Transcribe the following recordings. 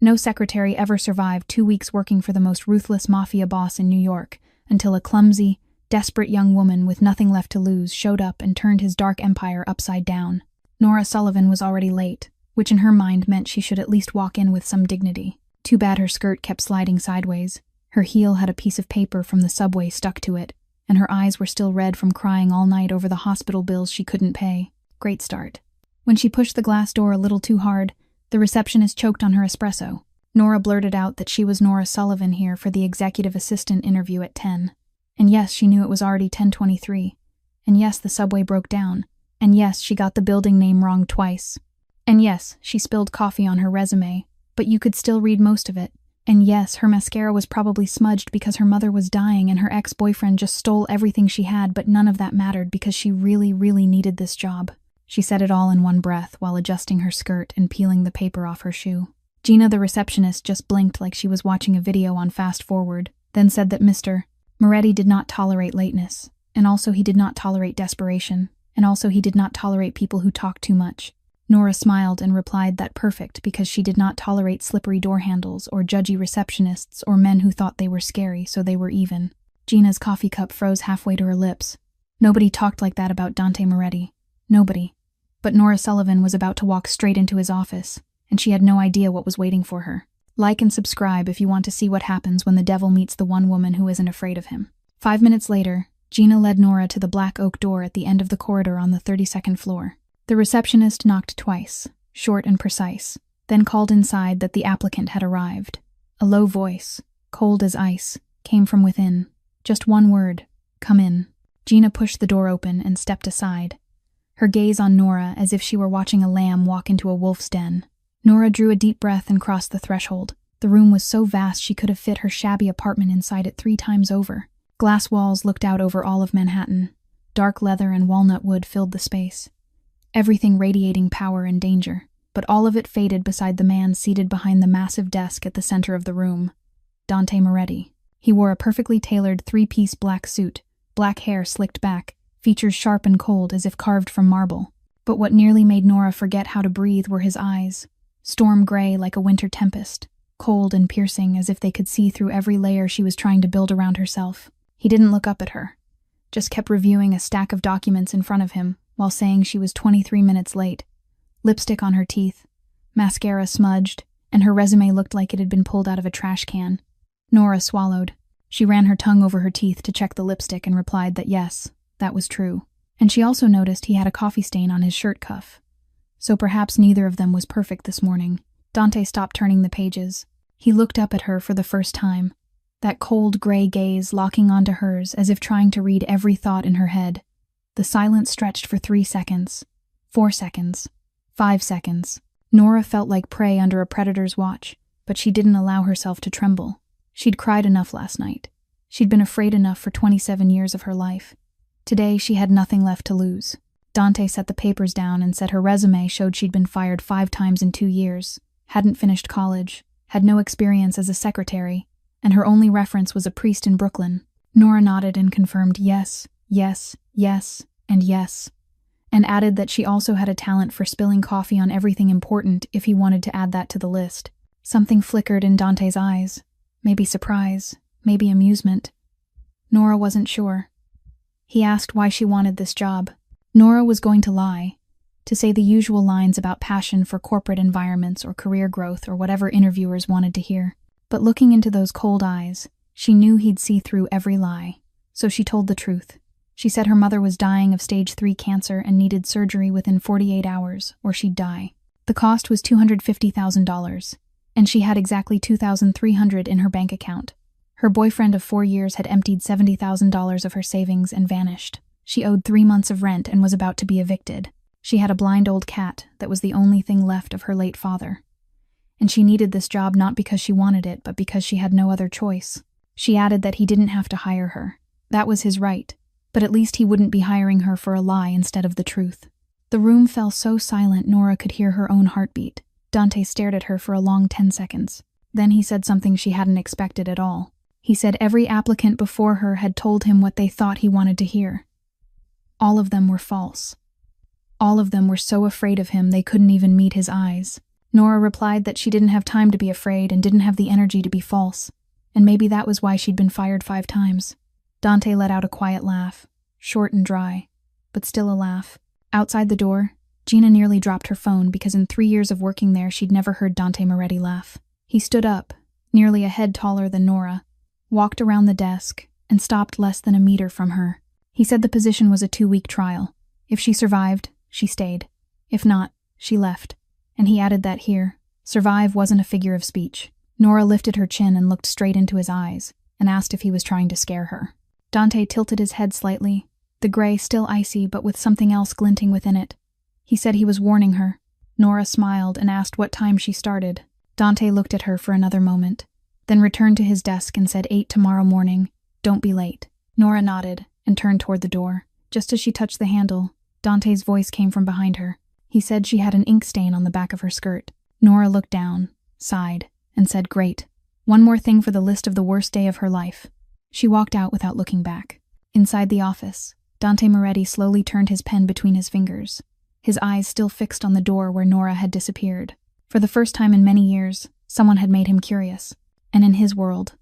No secretary ever survived 2 weeks working for the most ruthless mafia boss in New York, until a clumsy, desperate young woman with nothing left to lose showed up and turned his dark empire upside down. Nora Sullivan was already late, which in her mind meant she should at least walk in with some dignity. Too bad her skirt kept sliding sideways. Her heel had a piece of paper from the subway stuck to it, and her eyes were still red from crying all night over the hospital bills she couldn't pay. Great start. When she pushed the glass door a little too hard, the receptionist choked on her espresso. Nora blurted out that she was Nora Sullivan here for the executive assistant interview at 10. And yes, she knew it was already 10:23. And yes, the subway broke down. And yes, she got the building name wrong twice. And yes, she spilled coffee on her resume, but you could still read most of it. And yes, her mascara was probably smudged because her mother was dying and her ex-boyfriend just stole everything she had, but none of that mattered because she really, really needed this job. She said it all in one breath while adjusting her skirt and peeling the paper off her shoe. Gina, the receptionist, just blinked like she was watching a video on fast forward, then said that Mr. Moretti did not tolerate lateness, and also he did not tolerate desperation, and also he did not tolerate people who talked too much. Nora smiled and replied that perfect because she did not tolerate slippery door handles or judgy receptionists or men who thought they were scary, so they were even. Gina's coffee cup froze halfway to her lips. Nobody talked like that about Dante Moretti. Nobody. But Nora Sullivan was about to walk straight into his office, and she had no idea what was waiting for her. Like and subscribe if you want to see what happens when the devil meets the one woman who isn't afraid of him. 5 minutes later, Gina led Nora to the black oak door at the end of the corridor on the 32nd floor. The receptionist knocked twice, short and precise, then called inside that the applicant had arrived. A low voice, cold as ice, came from within. Just one word, "Come in." Gina pushed the door open and stepped aside, her gaze on Nora as if she were watching a lamb walk into a wolf's den. Nora drew a deep breath and crossed the threshold. The room was so vast she could have fit her shabby apartment inside it 3 times over. Glass walls looked out over all of Manhattan. Dark leather and walnut wood filled the space. Everything radiating power and danger, but all of it faded beside the man seated behind the massive desk at the center of the room. Dante Moretti. He wore a perfectly tailored 3-piece black suit, black hair slicked back, features sharp and cold as if carved from marble. But what nearly made Nora forget how to breathe were his eyes, storm gray like a winter tempest, cold and piercing as if they could see through every layer she was trying to build around herself. He didn't look up at her, just kept reviewing a stack of documents in front of him, while saying she was 23 minutes late. Lipstick on her teeth, mascara smudged, and her resume looked like it had been pulled out of a trash can. Nora swallowed. She ran her tongue over her teeth to check the lipstick and replied that yes, that was true. And she also noticed he had a coffee stain on his shirt cuff. So perhaps neither of them was perfect this morning. Dante stopped turning the pages. He looked up at her for the first time, that cold gray gaze locking onto hers as if trying to read every thought in her head. The silence stretched for 3 seconds, 4 seconds, 5 seconds. Nora felt like prey under a predator's watch, but she didn't allow herself to tremble. She'd cried enough last night. She'd been afraid enough for 27 years of her life. Today she had nothing left to lose. Dante set the papers down and said her resume showed she'd been fired 5 times in 2 years, hadn't finished college, had no experience as a secretary, and her only reference was a priest in Brooklyn. Nora nodded and confirmed yes, yes, yes, and yes, and added that she also had a talent for spilling coffee on everything important if he wanted to add that to the list. Something flickered in Dante's eyes. Maybe surprise, maybe amusement. Nora wasn't sure. He asked why she wanted this job. Nora was going to lie, to say the usual lines about passion for corporate environments or career growth or whatever interviewers wanted to hear. But looking into those cold eyes, she knew he'd see through every lie, so she told the truth. She said her mother was dying of stage 3 cancer and needed surgery within 48 hours, or she'd die. The cost was $250,000, and she had exactly $2,300 in her bank account. Her boyfriend of 4 years had emptied $70,000 of her savings and vanished. She owed 3 months of rent and was about to be evicted. She had a blind old cat that was the only thing left of her late father. And she needed this job not because she wanted it, but because she had no other choice. She added that he didn't have to hire her. That was his right. But at least he wouldn't be hiring her for a lie instead of the truth. The room fell so silent Nora could hear her own heartbeat. Dante stared at her for a long 10 seconds. Then he said something she hadn't expected at all. He said every applicant before her had told him what they thought he wanted to hear. All of them were false. All of them were so afraid of him they couldn't even meet his eyes. Nora replied that she didn't have time to be afraid and didn't have the energy to be false, and maybe that was why she'd been fired 5 times. Dante let out a quiet laugh, short and dry, but still a laugh. Outside the door, Gina nearly dropped her phone because in 3 years of working there she'd never heard Dante Moretti laugh. He stood up, nearly a head taller than Nora, walked around the desk, and stopped less than a meter from her. He said the position was a 2-week trial. If she survived, she stayed. If not, she left. And he added that here, survive wasn't a figure of speech. Nora lifted her chin and looked straight into his eyes, and asked if he was trying to scare her. Dante tilted his head slightly, the gray still icy but with something else glinting within it. He said he was warning her. Nora smiled and asked what time she started. Dante looked at her for another moment, then returned to his desk and said 8 tomorrow morning. Don't be late. Nora nodded and turned toward the door. Just as she touched the handle, Dante's voice came from behind her. He said she had an ink stain on the back of her skirt. Nora looked down, sighed, and said, "Great. One more thing for the list of the worst day of her life." She walked out without looking back. Inside the office, Dante Moretti slowly turned his pen between his fingers, his eyes still fixed on the door where Nora had disappeared. For the first time in many years, someone had made him curious. And in his world,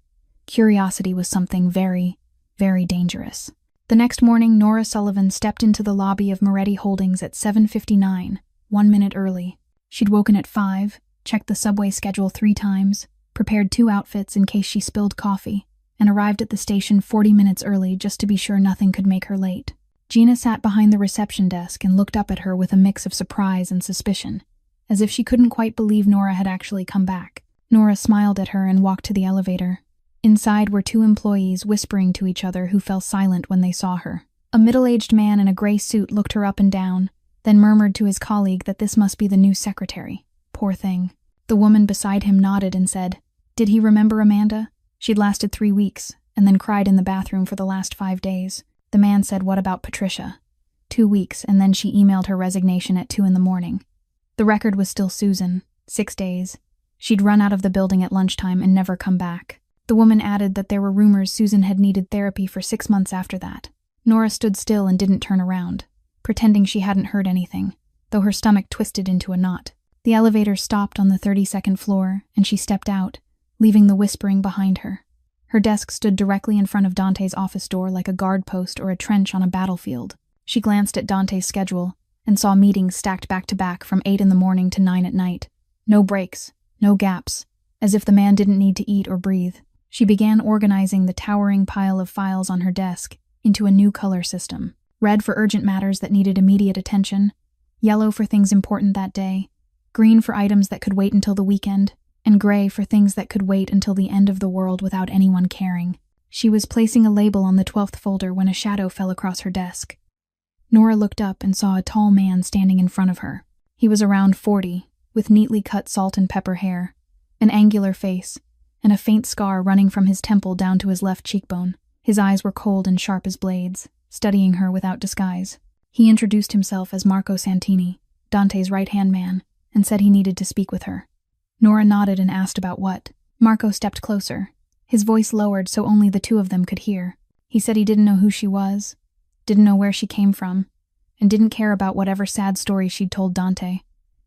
curiosity was something very, very dangerous. The next morning, Nora Sullivan stepped into the lobby of Moretti Holdings at 7:59, 1 minute early. She'd woken at 5, checked the subway schedule 3 times, prepared 2 outfits in case she spilled coffee, and arrived at the station 40 minutes early just to be sure nothing could make her late. Gina sat behind the reception desk and looked up at her with a mix of surprise and suspicion, as if she couldn't quite believe Nora had actually come back. Nora smiled at her and walked to the elevator. Inside were 2 employees whispering to each other who fell silent when they saw her. A middle-aged man in a gray suit looked her up and down, then murmured to his colleague that this must be the new secretary. Poor thing. The woman beside him nodded and said, "Did he remember Amanda? She'd lasted 3 weeks, and then cried in the bathroom for the last 5 days. The man said, "What about Patricia?" 2 weeks, and then she emailed her resignation at 2 in the morning. The record was still Susan, 6 days. She'd run out of the building at lunchtime and never come back. The woman added that there were rumors Susan had needed therapy for 6 months after that. Nora stood still and didn't turn around, pretending she hadn't heard anything, though her stomach twisted into a knot. The elevator stopped on the 32nd floor, and she stepped out, leaving the whispering behind her. Her desk stood directly in front of Dante's office door like a guard post or a trench on a battlefield. She glanced at Dante's schedule and saw meetings stacked back to back from 8 in the morning to 9 at night. No breaks, no gaps, as if the man didn't need to eat or breathe. She began organizing the towering pile of files on her desk into a new color system. Red for urgent matters that needed immediate attention, yellow for things important that day, green for items that could wait until the weekend, and gray for things that could wait until the end of the world without anyone caring. She was placing a label on the 12th folder when a shadow fell across her desk. Nora looked up and saw a tall man standing in front of her. He was around 40, with neatly cut salt and pepper hair, an angular face, and a faint scar running from his temple down to his left cheekbone. His eyes were cold and sharp as blades, studying her without disguise. He introduced himself as Marco Santini, Dante's right-hand man, and said he needed to speak with her. Nora nodded and asked about what. Marco stepped closer, his voice lowered so only the 2 of them could hear. He said he didn't know who she was, didn't know where she came from, and didn't care about whatever sad story she'd told Dante.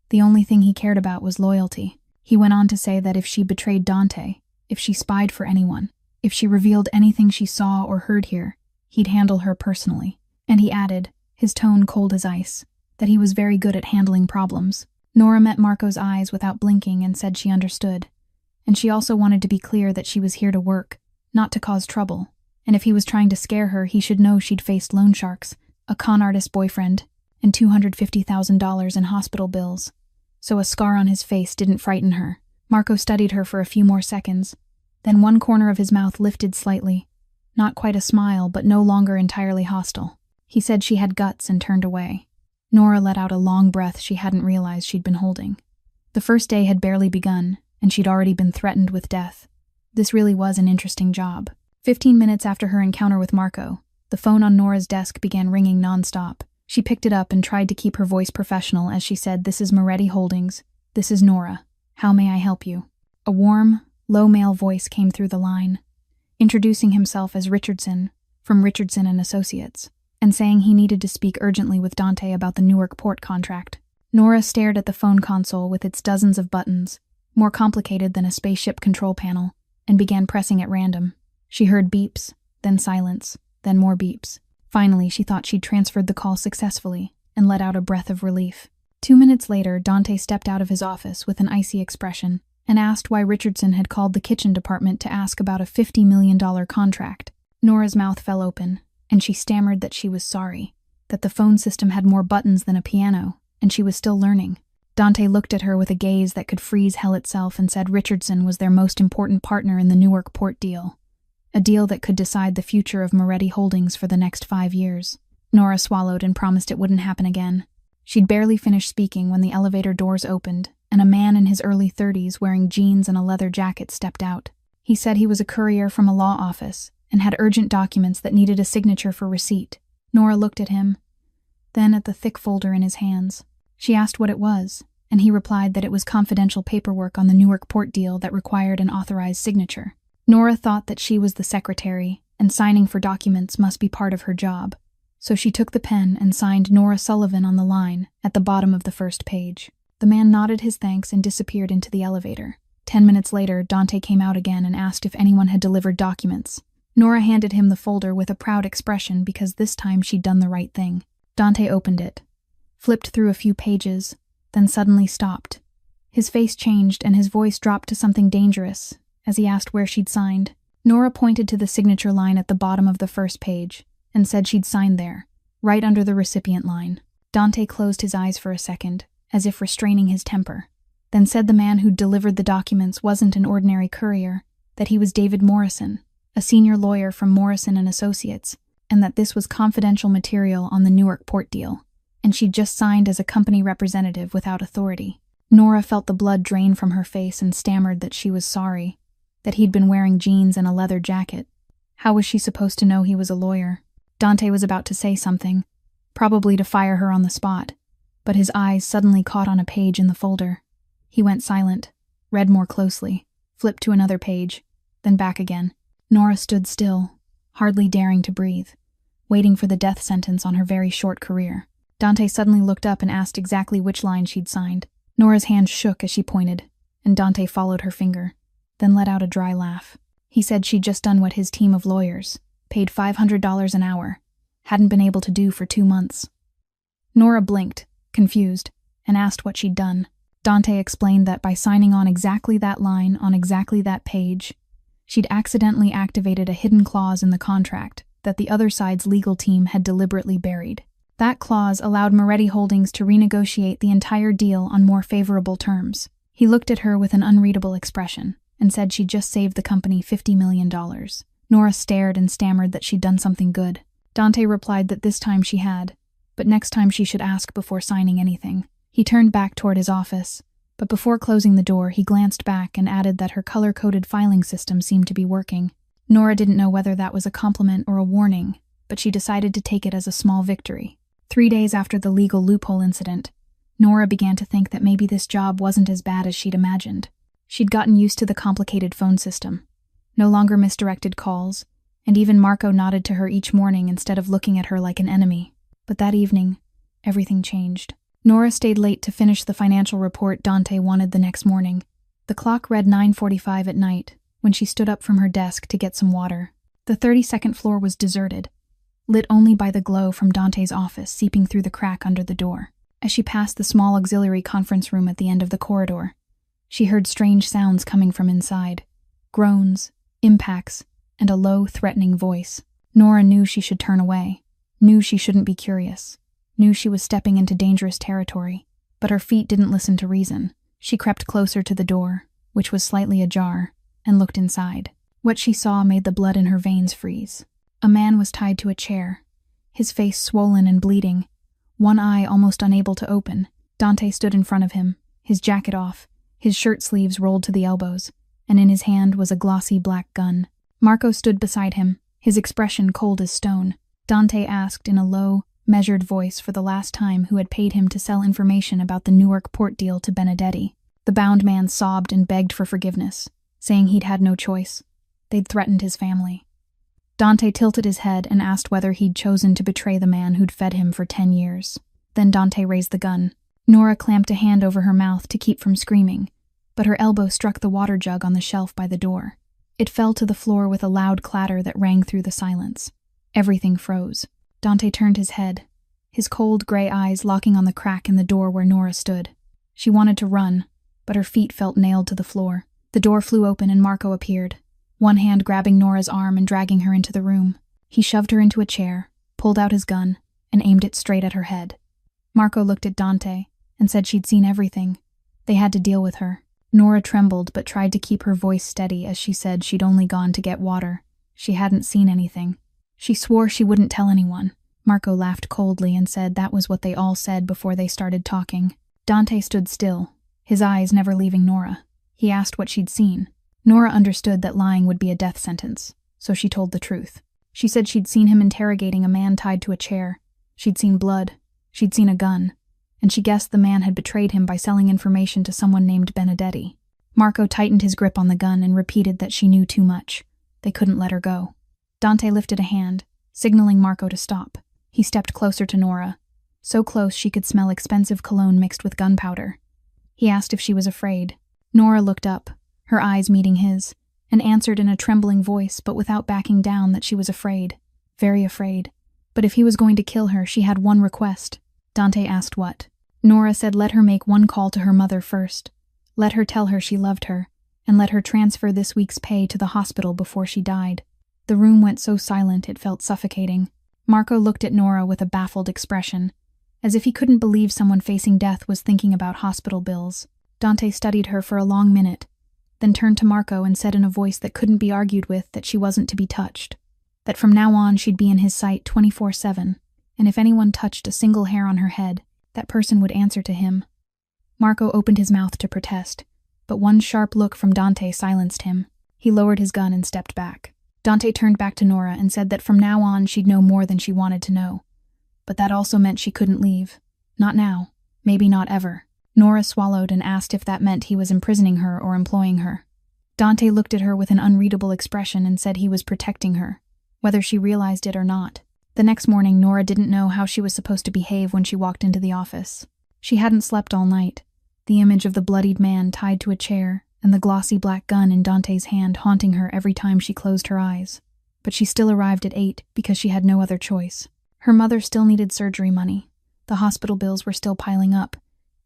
The only thing he cared about was loyalty. He went on to say that if she betrayed Dante, if she spied for anyone, if she revealed anything she saw or heard here, he'd handle her personally. And he added, his tone cold as ice, that he was very good at handling problems. Nora met Marco's eyes without blinking and said she understood. And she also wanted to be clear that she was here to work, not to cause trouble. And if he was trying to scare her, he should know she'd faced loan sharks, a con artist boyfriend, and $250,000 in hospital bills. So a scar on his face didn't frighten her. Marco studied her for a few more seconds. Then one corner of his mouth lifted slightly. Not quite a smile, but no longer entirely hostile. He said she had guts and turned away. Nora let out a long breath she hadn't realized she'd been holding. The first day had barely begun, and she'd already been threatened with death. This really was an interesting job. 15 minutes after her encounter with Marco, the phone on Nora's desk began ringing nonstop. She picked it up and tried to keep her voice professional as she said, "This is Moretti Holdings. This is Nora. How may I help you?" A warm, low male voice came through the line, introducing himself as Richardson, from Richardson and Associates, and saying he needed to speak urgently with Dante about the Newark port contract. Nora stared at the phone console with its dozens of buttons, more complicated than a spaceship control panel, and began pressing at random. She heard beeps, then silence, then more beeps. Finally, she thought she'd transferred the call successfully and let out a breath of relief. 2 minutes later, Dante stepped out of his office with an icy expression and asked why Richardson had called the kitchen department to ask about a $50 million contract. Nora's mouth fell open, and she stammered that she was sorry, that the phone system had more buttons than a piano, and she was still learning. Dante looked at her with a gaze that could freeze hell itself and said Richardson was their most important partner in the Newark port deal, a deal that could decide the future of Moretti Holdings for the next 5 years. Nora swallowed and promised it wouldn't happen again. She'd barely finished speaking when the elevator doors opened, and a man in his early 30s wearing jeans and a leather jacket stepped out. He said he was a courier from a law office and had urgent documents that needed a signature for receipt. Nora looked at him, then at the thick folder in his hands. She asked what it was, and he replied that it was confidential paperwork on the Newark port deal that required an authorized signature. Nora thought that she was the secretary, and signing for documents must be part of her job, so she took the pen and signed Nora Sullivan on the line at the bottom of the first page. The man nodded his thanks and disappeared into the elevator. 10 minutes later, Dante came out again and asked if anyone had delivered documents. Nora handed him the folder with a proud expression because this time she'd done the right thing. Dante opened it, flipped through a few pages, then suddenly stopped. His face changed and his voice dropped to something dangerous as he asked where she'd signed. Nora pointed to the signature line at the bottom of the first page and said she'd signed there, right under the recipient line. Dante closed his eyes for a second, as if restraining his temper, then said the man who'd delivered the documents wasn't an ordinary courier, that he was David Morrison, a senior lawyer from Morrison & Associates, and that this was confidential material on the Newark port deal, and she'd just signed as a company representative without authority. Nora felt the blood drain from her face and stammered that she was sorry, that he'd been wearing jeans and a leather jacket. How was she supposed to know he was a lawyer? Dante was about to say something, probably to fire her on the spot, but his eyes suddenly caught on a page in the folder. He went silent, read more closely, flipped to another page, then back again. Nora stood still, hardly daring to breathe, waiting for the death sentence on her very short career. Dante suddenly looked up and asked exactly which line she'd signed. Nora's hand shook as she pointed, and Dante followed her finger, then let out a dry laugh. He said she'd just done what his team of lawyers, paid $500 an hour, hadn't been able to do for 2 months. Nora blinked, confused, and asked what she'd done. Dante explained that by signing on exactly that line on exactly that page, she'd accidentally activated a hidden clause in the contract that the other side's legal team had deliberately buried. That clause allowed Moretti Holdings to renegotiate the entire deal on more favorable terms. He looked at her with an unreadable expression and said she'd just saved the company $50 million. Nora stared and stammered that she'd done something good. Dante replied that this time she had, but next time she should ask before signing anything. He turned back toward his office, but before closing the door, he glanced back and added that her color-coded filing system seemed to be working. Nora didn't know whether that was a compliment or a warning, but she decided to take it as a small victory. 3 days after the legal loophole incident, Nora began to think that maybe this job wasn't as bad as she'd imagined. She'd gotten used to the complicated phone system, no longer misdirected calls, and even Marco nodded to her each morning instead of looking at her like an enemy. But that evening, everything changed. Nora stayed late to finish the financial report Dante wanted the next morning. The clock read 9:45 at night when she stood up from her desk to get some water. The 32nd floor was deserted, lit only by the glow from Dante's office seeping through the crack under the door. As she passed the small auxiliary conference room at the end of the corridor, she heard strange sounds coming from inside. Groans, impacts, and a low, threatening voice. Nora knew she should turn away, knew she shouldn't be curious, knew she was stepping into dangerous territory, but her feet didn't listen to reason. She crept closer to the door, which was slightly ajar, and looked inside. What she saw made the blood in her veins freeze. A man was tied to a chair, his face swollen and bleeding, one eye almost unable to open. Dante stood in front of him, his jacket off, his shirt sleeves rolled to the elbows, and in his hand was a glossy black gun. Marco stood beside him, his expression cold as stone. Dante asked in a low, measured voice for the last time who had paid him to sell information about the Newark port deal to Benedetti. The bound man sobbed and begged for forgiveness, saying he'd had no choice. They'd threatened his family. Dante tilted his head and asked whether he'd chosen to betray the man who'd fed him for 10 years. Then Dante raised the gun. Nora clamped a hand over her mouth to keep from screaming, but her elbow struck the water jug on the shelf by the door. It fell to the floor with a loud clatter that rang through the silence. Everything froze. Dante turned his head, his cold gray eyes locking on the crack in the door where Nora stood. She wanted to run, but her feet felt nailed to the floor. The door flew open and Marco appeared, one hand grabbing Nora's arm and dragging her into the room. He shoved her into a chair, pulled out his gun, and aimed it straight at her head. Marco looked at Dante and said she'd seen everything. They had to deal with her. Nora trembled but tried to keep her voice steady as she said she'd only gone to get water. She hadn't seen anything. She swore she wouldn't tell anyone. Marco laughed coldly and said that was what they all said before they started talking. Dante stood still, his eyes never leaving Nora. He asked what she'd seen. Nora understood that lying would be a death sentence, so she told the truth. She said she'd seen him interrogating a man tied to a chair. She'd seen blood. She'd seen a gun. And she guessed the man had betrayed him by selling information to someone named Benedetti. Marco tightened his grip on the gun and repeated that she knew too much. They couldn't let her go. Dante lifted a hand, signaling Marco to stop. He stepped closer to Nora, so close she could smell expensive cologne mixed with gunpowder. He asked if she was afraid. Nora looked up, her eyes meeting his, and answered in a trembling voice but without backing down that she was afraid. Very afraid. But if he was going to kill her, she had one request. Dante asked what. Nora said let her make one call to her mother first. Let her tell her she loved her, and let her transfer this week's pay to the hospital before she died. The room went so silent it felt suffocating. Marco looked at Nora with a baffled expression, as if he couldn't believe someone facing death was thinking about hospital bills. Dante studied her for a long minute, then turned to Marco and said in a voice that couldn't be argued with that she wasn't to be touched, that from now on she'd be in his sight 24/7, and if anyone touched a single hair on her head, that person would answer to him. Marco opened his mouth to protest, but one sharp look from Dante silenced him. He lowered his gun and stepped back. Dante turned back to Nora and said that from now on she'd know more than she wanted to know. But that also meant she couldn't leave. Not now. Maybe not ever. Nora swallowed and asked if that meant he was imprisoning her or employing her. Dante looked at her with an unreadable expression and said he was protecting her, whether she realized it or not. The next morning, Nora didn't know how she was supposed to behave when she walked into the office. She hadn't slept all night. The image of the bloodied man tied to a chair and the glossy black gun in Dante's hand haunting her every time she closed her eyes. But she still arrived at 8 because she had no other choice. Her mother still needed surgery money. The hospital bills were still piling up,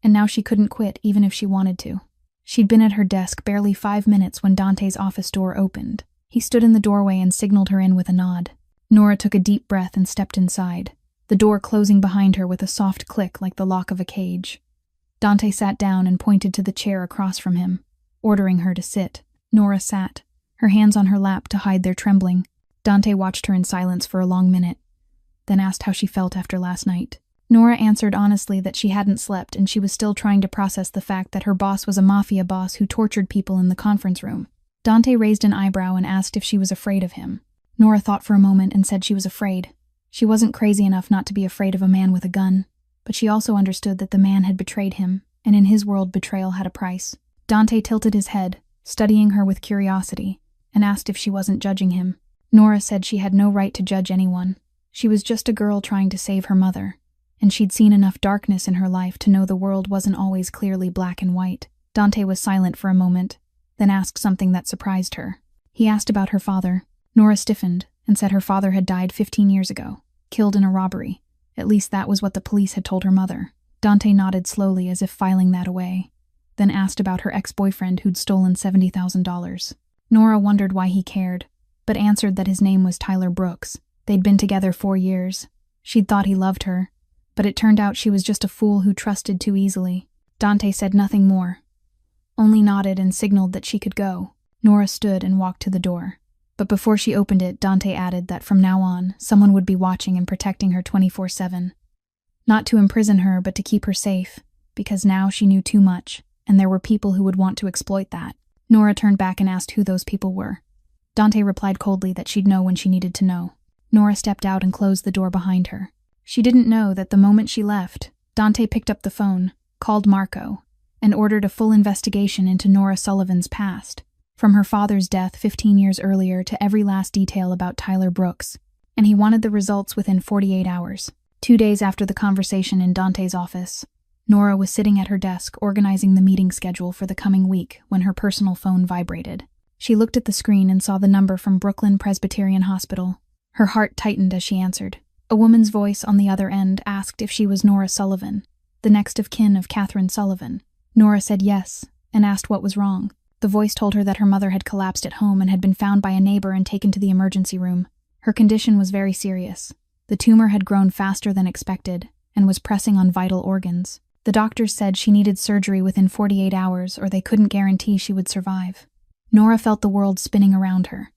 and now she couldn't quit even if she wanted to. She'd been at her desk barely 5 minutes when Dante's office door opened. He stood in the doorway and signaled her in with a nod. Nora took a deep breath and stepped inside, the door closing behind her with a soft click like the lock of a cage. Dante sat down and pointed to the chair across from him, ordering her to sit. Nora sat, her hands on her lap to hide their trembling. Dante watched her in silence for a long minute, then asked how she felt after last night. Nora answered honestly that she hadn't slept and she was still trying to process the fact that her boss was a mafia boss who tortured people in the conference room. Dante raised an eyebrow and asked if she was afraid of him. Nora thought for a moment and said she was afraid. She wasn't crazy enough not to be afraid of a man with a gun, but she also understood that the man had betrayed him, and in his world betrayal had a price. Dante tilted his head, studying her with curiosity, and asked if she wasn't judging him. Nora said she had no right to judge anyone. She was just a girl trying to save her mother, and she'd seen enough darkness in her life to know the world wasn't always clearly black and white. Dante was silent for a moment, then asked something that surprised her. He asked about her father. Nora stiffened and said her father had died 15 years ago, killed in a robbery. At least that was what the police had told her mother. Dante nodded slowly as if filing that away, then asked about her ex-boyfriend who'd stolen $70,000. Nora wondered why he cared, but answered that his name was Tyler Brooks. They'd been together 4 years. She'd thought he loved her, but it turned out she was just a fool who trusted too easily. Dante said nothing more, only nodded and signaled that she could go. Nora stood and walked to the door. But before she opened it, Dante added that from now on, someone would be watching and protecting her 24/7. Not to imprison her, but to keep her safe, because now she knew too much, and there were people who would want to exploit that. Nora turned back and asked who those people were. Dante replied coldly that she'd know when she needed to know. Nora stepped out and closed the door behind her. She didn't know that the moment she left, Dante picked up the phone, called Marco, and ordered a full investigation into Nora Sullivan's past, from her father's death 15 years earlier to every last detail about Tyler Brooks, and he wanted the results within 48 hours. 2 days after the conversation in Dante's office, Nora was sitting at her desk organizing the meeting schedule for the coming week when her personal phone vibrated. She looked at the screen and saw the number from Brooklyn Presbyterian Hospital. Her heart tightened as she answered. A woman's voice on the other end asked if she was Nora Sullivan, the next of kin of Catherine Sullivan. Nora said yes, and asked what was wrong. The voice told her that her mother had collapsed at home and had been found by a neighbor and taken to the emergency room. Her condition was very serious. The tumor had grown faster than expected and was pressing on vital organs. The doctors said she needed surgery within 48 hours or they couldn't guarantee she would survive. Nora felt the world spinning around her.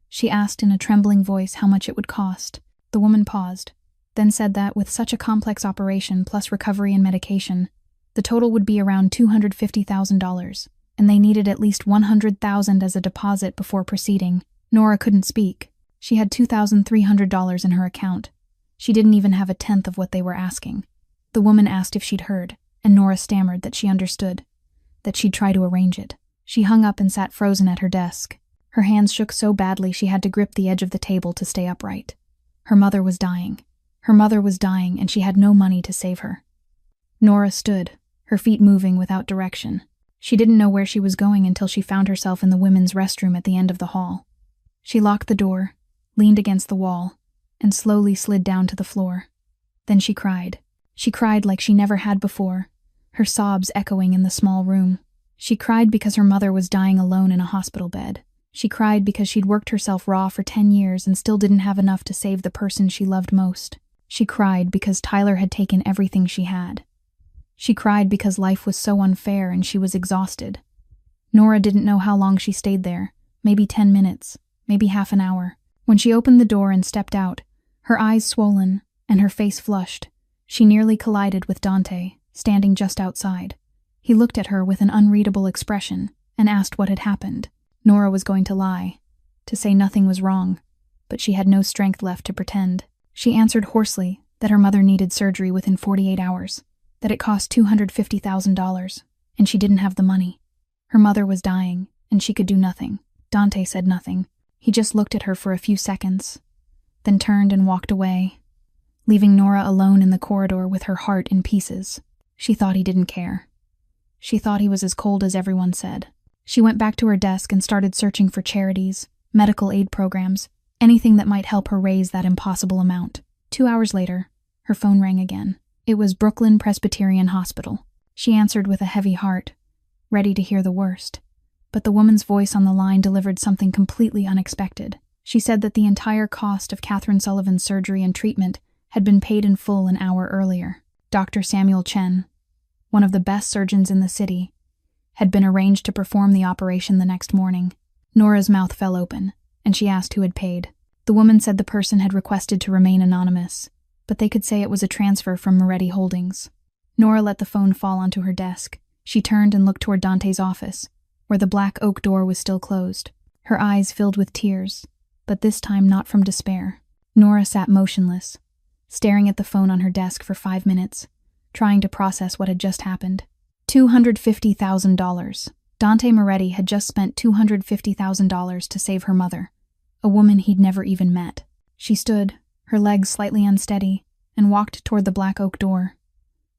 She asked in a trembling voice how much it would cost. The woman paused, then said that with such a complex operation plus recovery and medication, the total would be around $250,000, and they needed at least $100,000 as a deposit before proceeding. Nora couldn't speak. She had $2,300 in her account. She didn't even have a tenth of what they were asking. The woman asked if she'd heard, and Nora stammered that she understood, that she'd try to arrange it. She hung up and sat frozen at her desk. Her hands shook so badly she had to grip the edge of the table to stay upright. Her mother was dying. Her mother was dying, and she had no money to save her. Nora stood, her feet moving without direction. She didn't know where she was going until she found herself in the women's restroom at the end of the hall. She locked the door, leaned against the wall, and slowly slid down to the floor. Then she cried. She cried like she never had before, her sobs echoing in the small room. She cried because her mother was dying alone in a hospital bed. She cried because she'd worked herself raw for 10 years and still didn't have enough to save the person she loved most. She cried because Tyler had taken everything she had. She cried because life was so unfair and she was exhausted. Nora didn't know how long she stayed there, maybe 10 minutes, maybe half an hour. When she opened the door and stepped out, her eyes swollen and her face flushed, she nearly collided with Dante, standing just outside. He looked at her with an unreadable expression and asked what had happened. Nora was going to lie, to say nothing was wrong, but she had no strength left to pretend. She answered hoarsely that her mother needed surgery within 48 hours, that it cost $250,000, and she didn't have the money. Her mother was dying, and she could do nothing. Dante said nothing. He just looked at her for a few seconds, then turned and walked away, leaving Nora alone in the corridor with her heart in pieces. She thought he didn't care. She thought he was as cold as everyone said. She went back to her desk and started searching for charities, medical aid programs, anything that might help her raise that impossible amount. 2 hours later, her phone rang again. It was Brooklyn Presbyterian Hospital. She answered with a heavy heart, ready to hear the worst. But the woman's voice on the line delivered something completely unexpected. She said that the entire cost of Catherine Sullivan's surgery and treatment had been paid in full an hour earlier. Dr. Samuel Chen, one of the best surgeons in the city, had been arranged to perform the operation the next morning. Nora's mouth fell open, and she asked who had paid. The woman said the person had requested to remain anonymous, but they could say it was a transfer from Moretti Holdings. Nora let the phone fall onto her desk. She turned and looked toward Dante's office, where the black oak door was still closed. Her eyes filled with tears, but this time not from despair. Nora sat motionless, staring at the phone on her desk for 5 minutes, trying to process what had just happened. $250,000. Dante Moretti had just spent $250,000 to save her mother, a woman he'd never even met. She stood, her legs slightly unsteady, and walked toward the black oak door.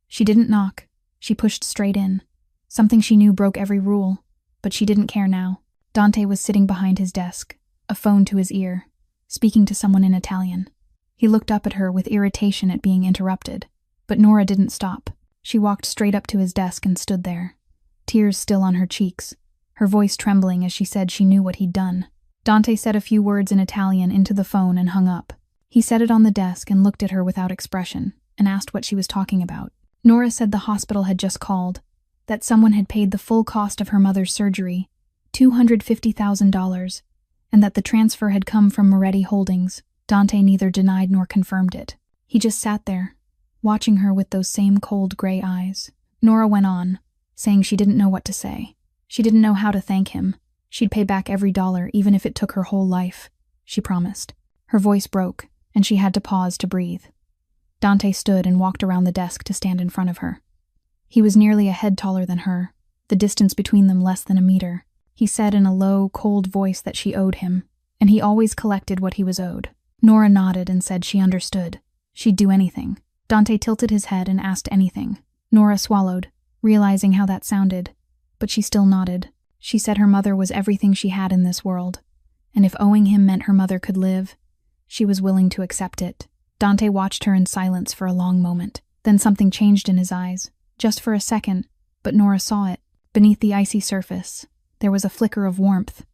She didn't knock. She pushed straight in. Something she knew broke every rule, but she didn't care now. Dante was sitting behind his desk, a phone to his ear, speaking to someone in Italian. He looked up at her with irritation at being interrupted, but Nora didn't stop. She walked straight up to his desk and stood there, tears still on her cheeks, her voice trembling as she said she knew what he'd done. Dante said a few words in Italian into the phone and hung up. He set it on the desk and looked at her without expression, and asked what she was talking about. Nora said the hospital had just called, that someone had paid the full cost of her mother's surgery, $250,000, and that the transfer had come from Moretti Holdings. Dante neither denied nor confirmed it. He just sat there, watching her with those same cold gray eyes. Nora went on, saying she didn't know what to say. She didn't know how to thank him. She'd pay back every dollar, even if it took her whole life, she promised. Her voice broke, and she had to pause to breathe. Dante stood and walked around the desk to stand in front of her. He was nearly a head taller than her, the distance between them less than a meter. He said in a low, cold voice that she owed him, and he always collected what he was owed. Nora nodded and said she understood. She'd do anything. Dante tilted his head and asked anything. Nora swallowed, realizing how that sounded, but she still nodded. She said her mother was everything she had in this world, and if owing him meant her mother could live, she was willing to accept it. Dante watched her in silence for a long moment. Then something changed in his eyes, just for a second, but Nora saw it. Beneath the icy surface, there was a flicker of warmth,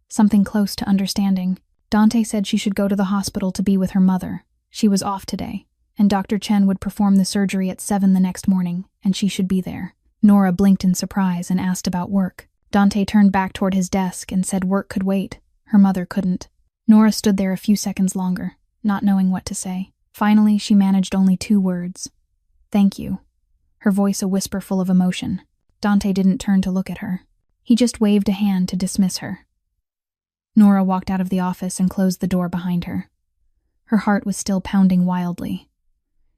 something close to understanding. Dante said she should go to the hospital to be with her mother. She was off today, and Dr. Chen would perform the surgery at 7 the next morning, and she should be there. Nora blinked in surprise and asked about work. Dante turned back toward his desk and said work could wait. Her mother couldn't. Nora stood there a few seconds longer, not knowing what to say. Finally, she managed only 2 words. "Thank you." Her voice a whisper full of emotion. Dante didn't turn to look at her. He just waved a hand to dismiss her. Nora walked out of the office and closed the door behind her. Her heart was still pounding wildly.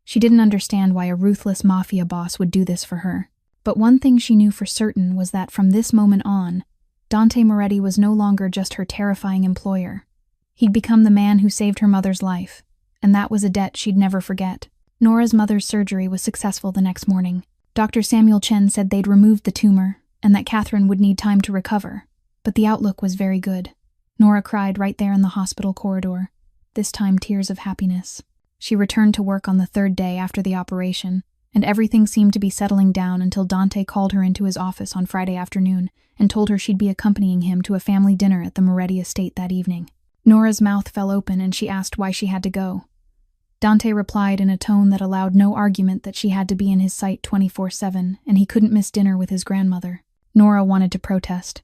She didn't understand why a ruthless mafia boss would do this for her. But one thing she knew for certain was that from this moment on, Dante Moretti was no longer just her terrifying employer. He'd become the man who saved her mother's life, and that was a debt she'd never forget. Nora's mother's surgery was successful the next morning. Dr. Samuel Chen said they'd removed the tumor and that Catherine would need time to recover, but the outlook was very good. Nora cried right there in the hospital corridor, this time tears of happiness. She returned to work on the 3rd day after the operation, and everything seemed to be settling down until Dante called her into his office on Friday afternoon and told her she'd be accompanying him to a family dinner at the Moretti estate that evening. Nora's mouth fell open and she asked why she had to go. Dante replied in a tone that allowed no argument that she had to be in his sight 24/7 and he couldn't miss dinner with his grandmother. Nora wanted to protest,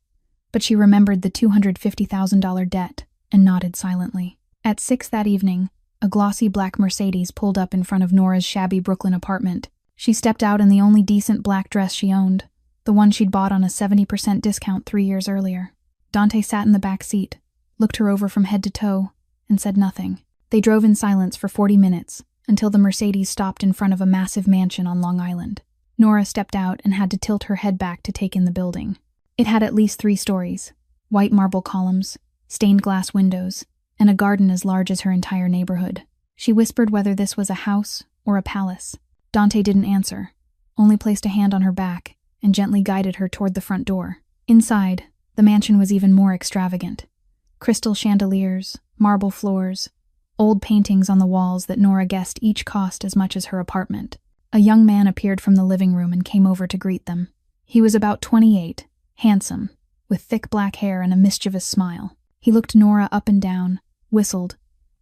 but she remembered the $250,000 debt and nodded silently. At 6 that evening, a glossy black Mercedes pulled up in front of Nora's shabby Brooklyn apartment. She stepped out in the only decent black dress she owned, the one she'd bought on a 70% discount 3 years earlier. Dante sat in the back seat, looked her over from head to toe, and said nothing. They drove in silence for 40 minutes, until the Mercedes stopped in front of a massive mansion on Long Island. Nora stepped out and had to tilt her head back to take in the building. It had at least 3 stories, white marble columns, stained glass windows, and a garden as large as her entire neighborhood. She whispered whether this was a house or a palace. Dante didn't answer, only placed a hand on her back and gently guided her toward the front door. Inside, the mansion was even more extravagant. Crystal chandeliers, marble floors, old paintings on the walls that Nora guessed each cost as much as her apartment. A young man appeared from the living room and came over to greet them. He was about 28, handsome, with thick black hair and a mischievous smile. He looked Nora up and down, whistled,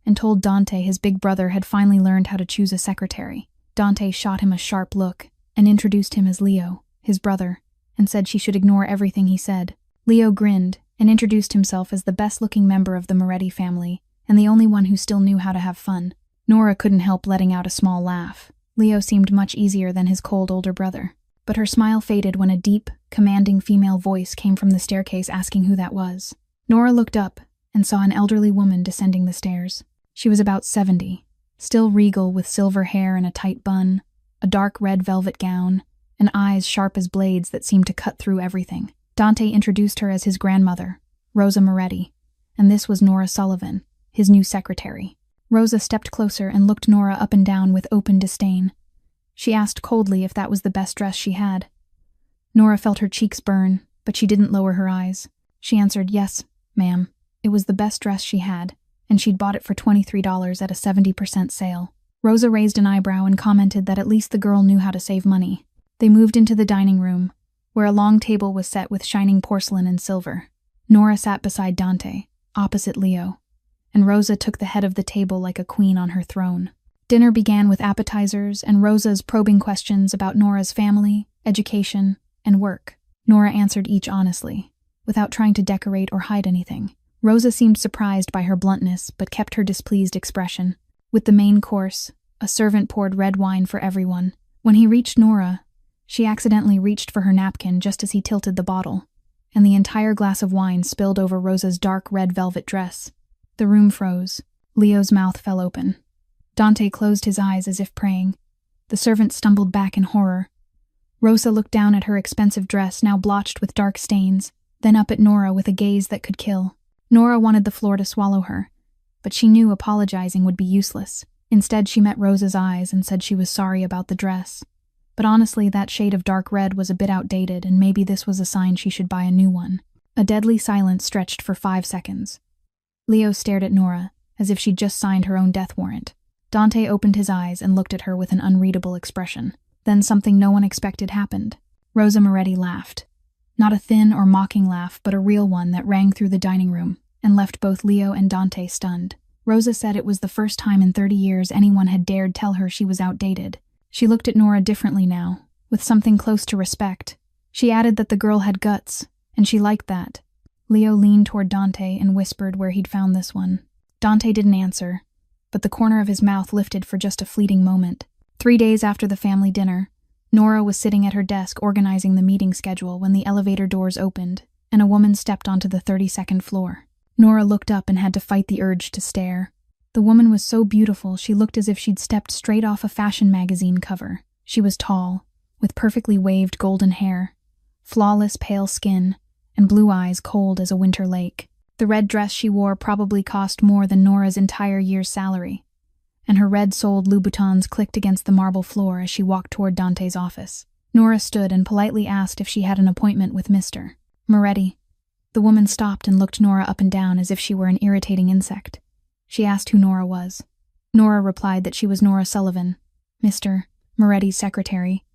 and told Dante his big brother had finally learned how to choose a secretary. Dante shot him a sharp look and introduced him as Leo, his brother, and said she should ignore everything he said. Leo grinned and introduced himself as the best-looking member of the Moretti family and the only one who still knew how to have fun. Nora couldn't help letting out a small laugh. Leo seemed much easier than his cold older brother. But her smile faded when a deep, commanding female voice came from the staircase asking who that was. Nora looked up and saw an elderly woman descending the stairs. She was about 70, still regal with silver hair and a tight bun, a dark red velvet gown, and eyes sharp as blades that seemed to cut through everything. Dante introduced her as his grandmother, Rosa Moretti, and this was Nora Sullivan, his new secretary. Rosa stepped closer and looked Nora up and down with open disdain. She asked coldly if that was the best dress she had. Nora felt her cheeks burn, but she didn't lower her eyes. She answered, "Yes, ma'am. It was the best dress she had, and she'd bought it for $23 at a 70% sale." Rosa raised an eyebrow and commented that at least the girl knew how to save money. They moved into the dining room, where a long table was set with shining porcelain and silver. Nora sat beside Dante, opposite Leo, and Rosa took the head of the table like a queen on her throne. Dinner began with appetizers and Rosa's probing questions about Nora's family, education, and work. Nora answered each honestly, without trying to decorate or hide anything. Rosa seemed surprised by her bluntness, but kept her displeased expression. With the main course, a servant poured red wine for everyone. When he reached Nora, she accidentally reached for her napkin just as he tilted the bottle, and the entire glass of wine spilled over Rosa's dark red velvet dress. The room froze. Leo's mouth fell open. Dante closed his eyes as if praying. The servant stumbled back in horror. Rosa looked down at her expensive dress, now blotched with dark stains, then up at Nora with a gaze that could kill. Nora wanted the floor to swallow her, but she knew apologizing would be useless. Instead, she met Rosa's eyes and said she was sorry about the dress, But honestly, that shade of dark red was a bit outdated, and maybe this was a sign she should buy a new one. A deadly silence stretched for 5 seconds. Leo stared at Nora, as if she'd just signed her own death warrant. Dante opened his eyes and looked at her with an unreadable expression. Then something no one expected happened. Rosa Moretti laughed. Not a thin or mocking laugh, but a real one that rang through the dining room and left both Leo and Dante stunned. Rosa said it was the first time in 30 years anyone had dared tell her she was outdated. She looked at Nora differently now, with something close to respect. She added that the girl had guts, and she liked that. Leo leaned toward Dante and whispered where he'd found this one. Dante didn't answer, but the corner of his mouth lifted for just a fleeting moment. 3 days after the family dinner, Nora was sitting at her desk organizing the meeting schedule when the elevator doors opened, and a woman stepped onto the 32nd floor. Nora looked up and had to fight the urge to stare. The woman was so beautiful she looked as if she'd stepped straight off a fashion magazine cover. She was tall, with perfectly waved golden hair, flawless pale skin, and blue eyes cold as a winter lake. The red dress she wore probably cost more than Nora's entire year's salary, and her red-soled Louboutins clicked against the marble floor as she walked toward Dante's office. Nora stood and politely asked if she had an appointment with Mr. Moretti. The woman stopped and looked Nora up and down as if she were an irritating insect. She asked who Nora was. Nora replied that she was Nora Sullivan, Mr. Moretti's secretary,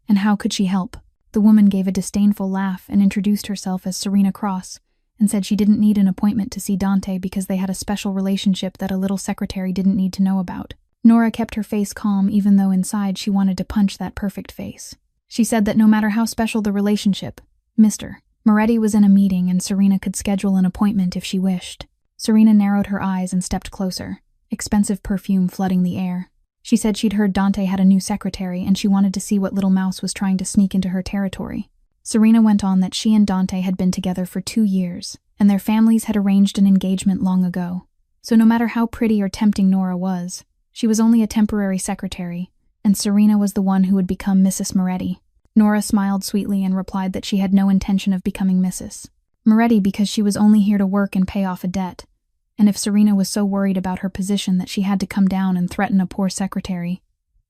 and how could she help? The woman gave a disdainful laugh and introduced herself as Serena Cross, and said she didn't need an appointment to see Dante because they had a special relationship that a little secretary didn't need to know about. Nora kept her face calm even though inside she wanted to punch that perfect face. She said that no matter how special the relationship, Mr. Moretti was in a meeting and Serena could schedule an appointment if she wished. Serena narrowed her eyes and stepped closer, expensive perfume flooding the air. She said she'd heard Dante had a new secretary and she wanted to see what little mouse was trying to sneak into her territory. Serena went on that she and Dante had been together for 2 years, and their families had arranged an engagement long ago. So no matter how pretty or tempting Nora was, she was only a temporary secretary, and Serena was the one who would become Mrs. Moretti. Nora smiled sweetly and replied that she had no intention of becoming Mrs. Moretti because she was only here to work and pay off a debt. And if Serena was so worried about her position that she had to come down and threaten a poor secretary,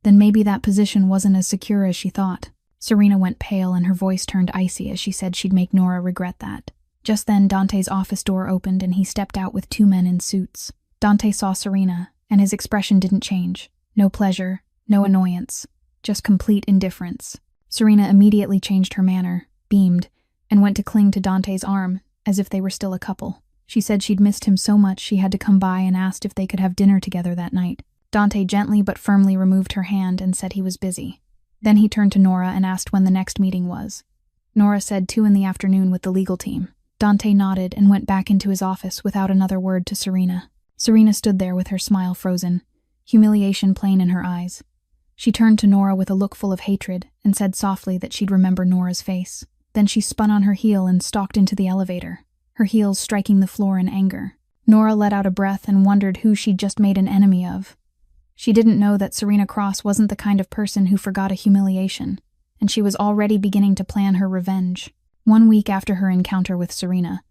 then maybe that position wasn't as secure as she thought. Serena went pale and her voice turned icy as she said she'd make Nora regret that. Just then, Dante's office door opened and he stepped out with 2 men in suits. Dante saw Serena, and his expression didn't change. No pleasure, no annoyance, just complete indifference. Serena immediately changed her manner, beamed, and went to cling to Dante's arm, as if they were still a couple. She said she'd missed him so much she had to come by and asked if they could have dinner together that night. Dante gently but firmly removed her hand and said he was busy. Then he turned to Nora and asked when the next meeting was. Nora said 2 in the afternoon with the legal team. Dante nodded and went back into his office without another word to Serena. Serena stood there with her smile frozen, humiliation plain in her eyes. She turned to Nora with a look full of hatred and said softly that she'd remember Nora's face. Then she spun on her heel and stalked into the elevator, her heels striking the floor in anger. Nora let out a breath and wondered who she'd just made an enemy of. She didn't know that Serena Cross wasn't the kind of person who forgot a humiliation, and she was already beginning to plan her revenge. 1 week after her encounter with Serena,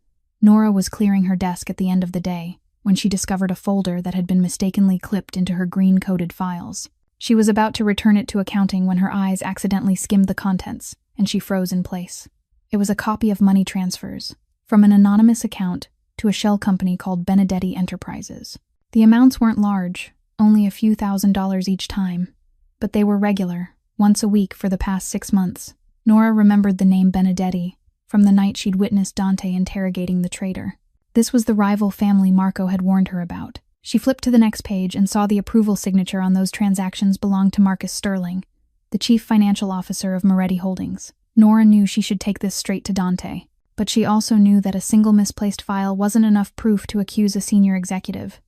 Nora was clearing her desk at the end of the day when she discovered a folder that had been mistakenly clipped into her green-coated files. She was about to return it to accounting when her eyes accidentally skimmed the contents, and she froze in place. It was a copy of money transfers from an anonymous account to a shell company called Benedetti Enterprises. The amounts weren't large, only a few $1,000s each time, but they were regular, once a week for the past 6 months. Nora remembered the name Benedetti from the night she'd witnessed Dante interrogating the traitor. This was the rival family Marco had warned her about. She flipped to the next page and saw the approval signature on those transactions belonged to Marcus Sterling, the chief financial officer of Moretti Holdings. Nora knew she should take this straight to Dante, but she also knew that a single misplaced file wasn't enough proof to accuse a senior executive.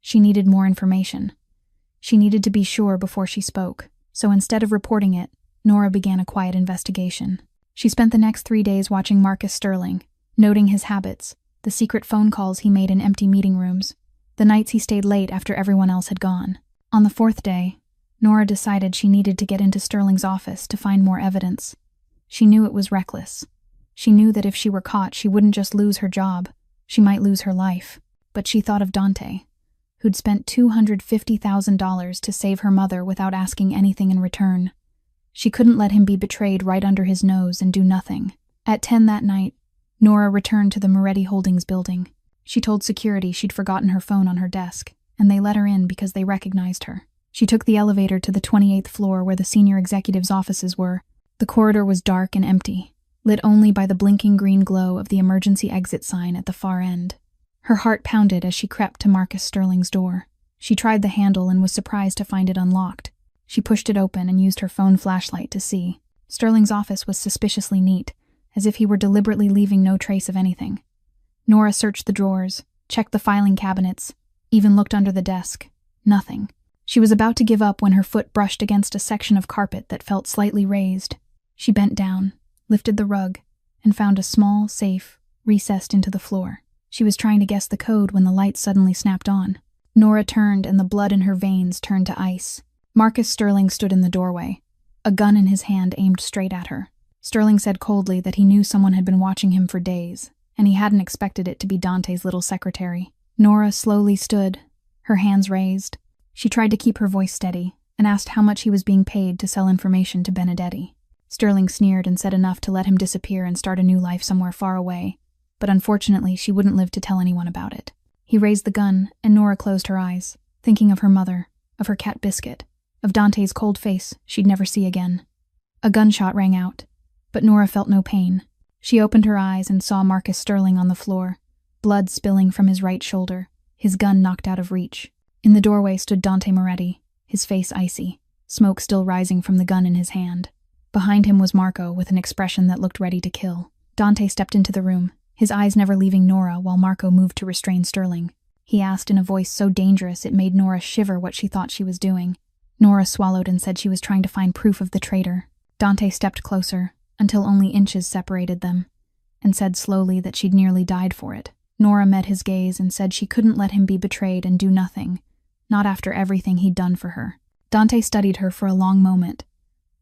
She needed more information. She needed to be sure before she spoke, so instead of reporting it, Nora began a quiet investigation. She spent the next 3 days watching Marcus Sterling, noting his habits, the secret phone calls he made in empty meeting rooms, the nights he stayed late after everyone else had gone. On the 4th day, Nora decided she needed to get into Sterling's office to find more evidence. She knew it was reckless. She knew that if she were caught, she wouldn't just lose her job, she might lose her life. But she thought of Dante, who'd spent $250,000 to save her mother without asking anything in return. She couldn't let him be betrayed right under his nose and do nothing. At 10 that night, Nora returned to the Moretti Holdings building. She told security she'd forgotten her phone on her desk, and they let her in because they recognized her. She took the elevator to the 28th floor where the senior executive's offices were. The corridor was dark and empty, lit only by the blinking green glow of the emergency exit sign at the far end. Her heart pounded as she crept to Marcus Sterling's door. She tried the handle and was surprised to find it unlocked. She pushed it open and used her phone flashlight to see. Sterling's office was suspiciously neat, as if he were deliberately leaving no trace of anything. Nora searched the drawers, checked the filing cabinets, even looked under the desk. Nothing. She was about to give up when her foot brushed against a section of carpet that felt slightly raised. She bent down, lifted the rug, and found a small safe recessed into the floor. She was trying to guess the code when the light suddenly snapped on. Nora turned and the blood in her veins turned to ice. Marcus Sterling stood in the doorway, a gun in his hand aimed straight at her. Sterling said coldly that he knew someone had been watching him for days, and he hadn't expected it to be Dante's little secretary. Nora slowly stood, her hands raised. She tried to keep her voice steady, and asked how much he was being paid to sell information to Benedetti. Sterling sneered and said enough to let him disappear and start a new life somewhere far away, but unfortunately she wouldn't live to tell anyone about it. He raised the gun, and Nora closed her eyes, thinking of her mother, of her cat Biscuit, of Dante's cold face she'd never see again. A gunshot rang out, but Nora felt no pain. She opened her eyes and saw Marcus Sterling on the floor, blood spilling from his right shoulder, his gun knocked out of reach. In the doorway stood Dante Moretti, his face icy, smoke still rising from the gun in his hand. Behind him was Marco with an expression that looked ready to kill. Dante stepped into the room, his eyes never leaving Nora while Marco moved to restrain Sterling. He asked in a voice so dangerous it made Nora shiver what she thought she was doing. Nora swallowed and said she was trying to find proof of the traitor. Dante stepped closer, until only inches separated them, and said slowly that she'd nearly died for it. Nora met his gaze and said she couldn't let him be betrayed and do nothing, not after everything he'd done for her. Dante studied her for a long moment,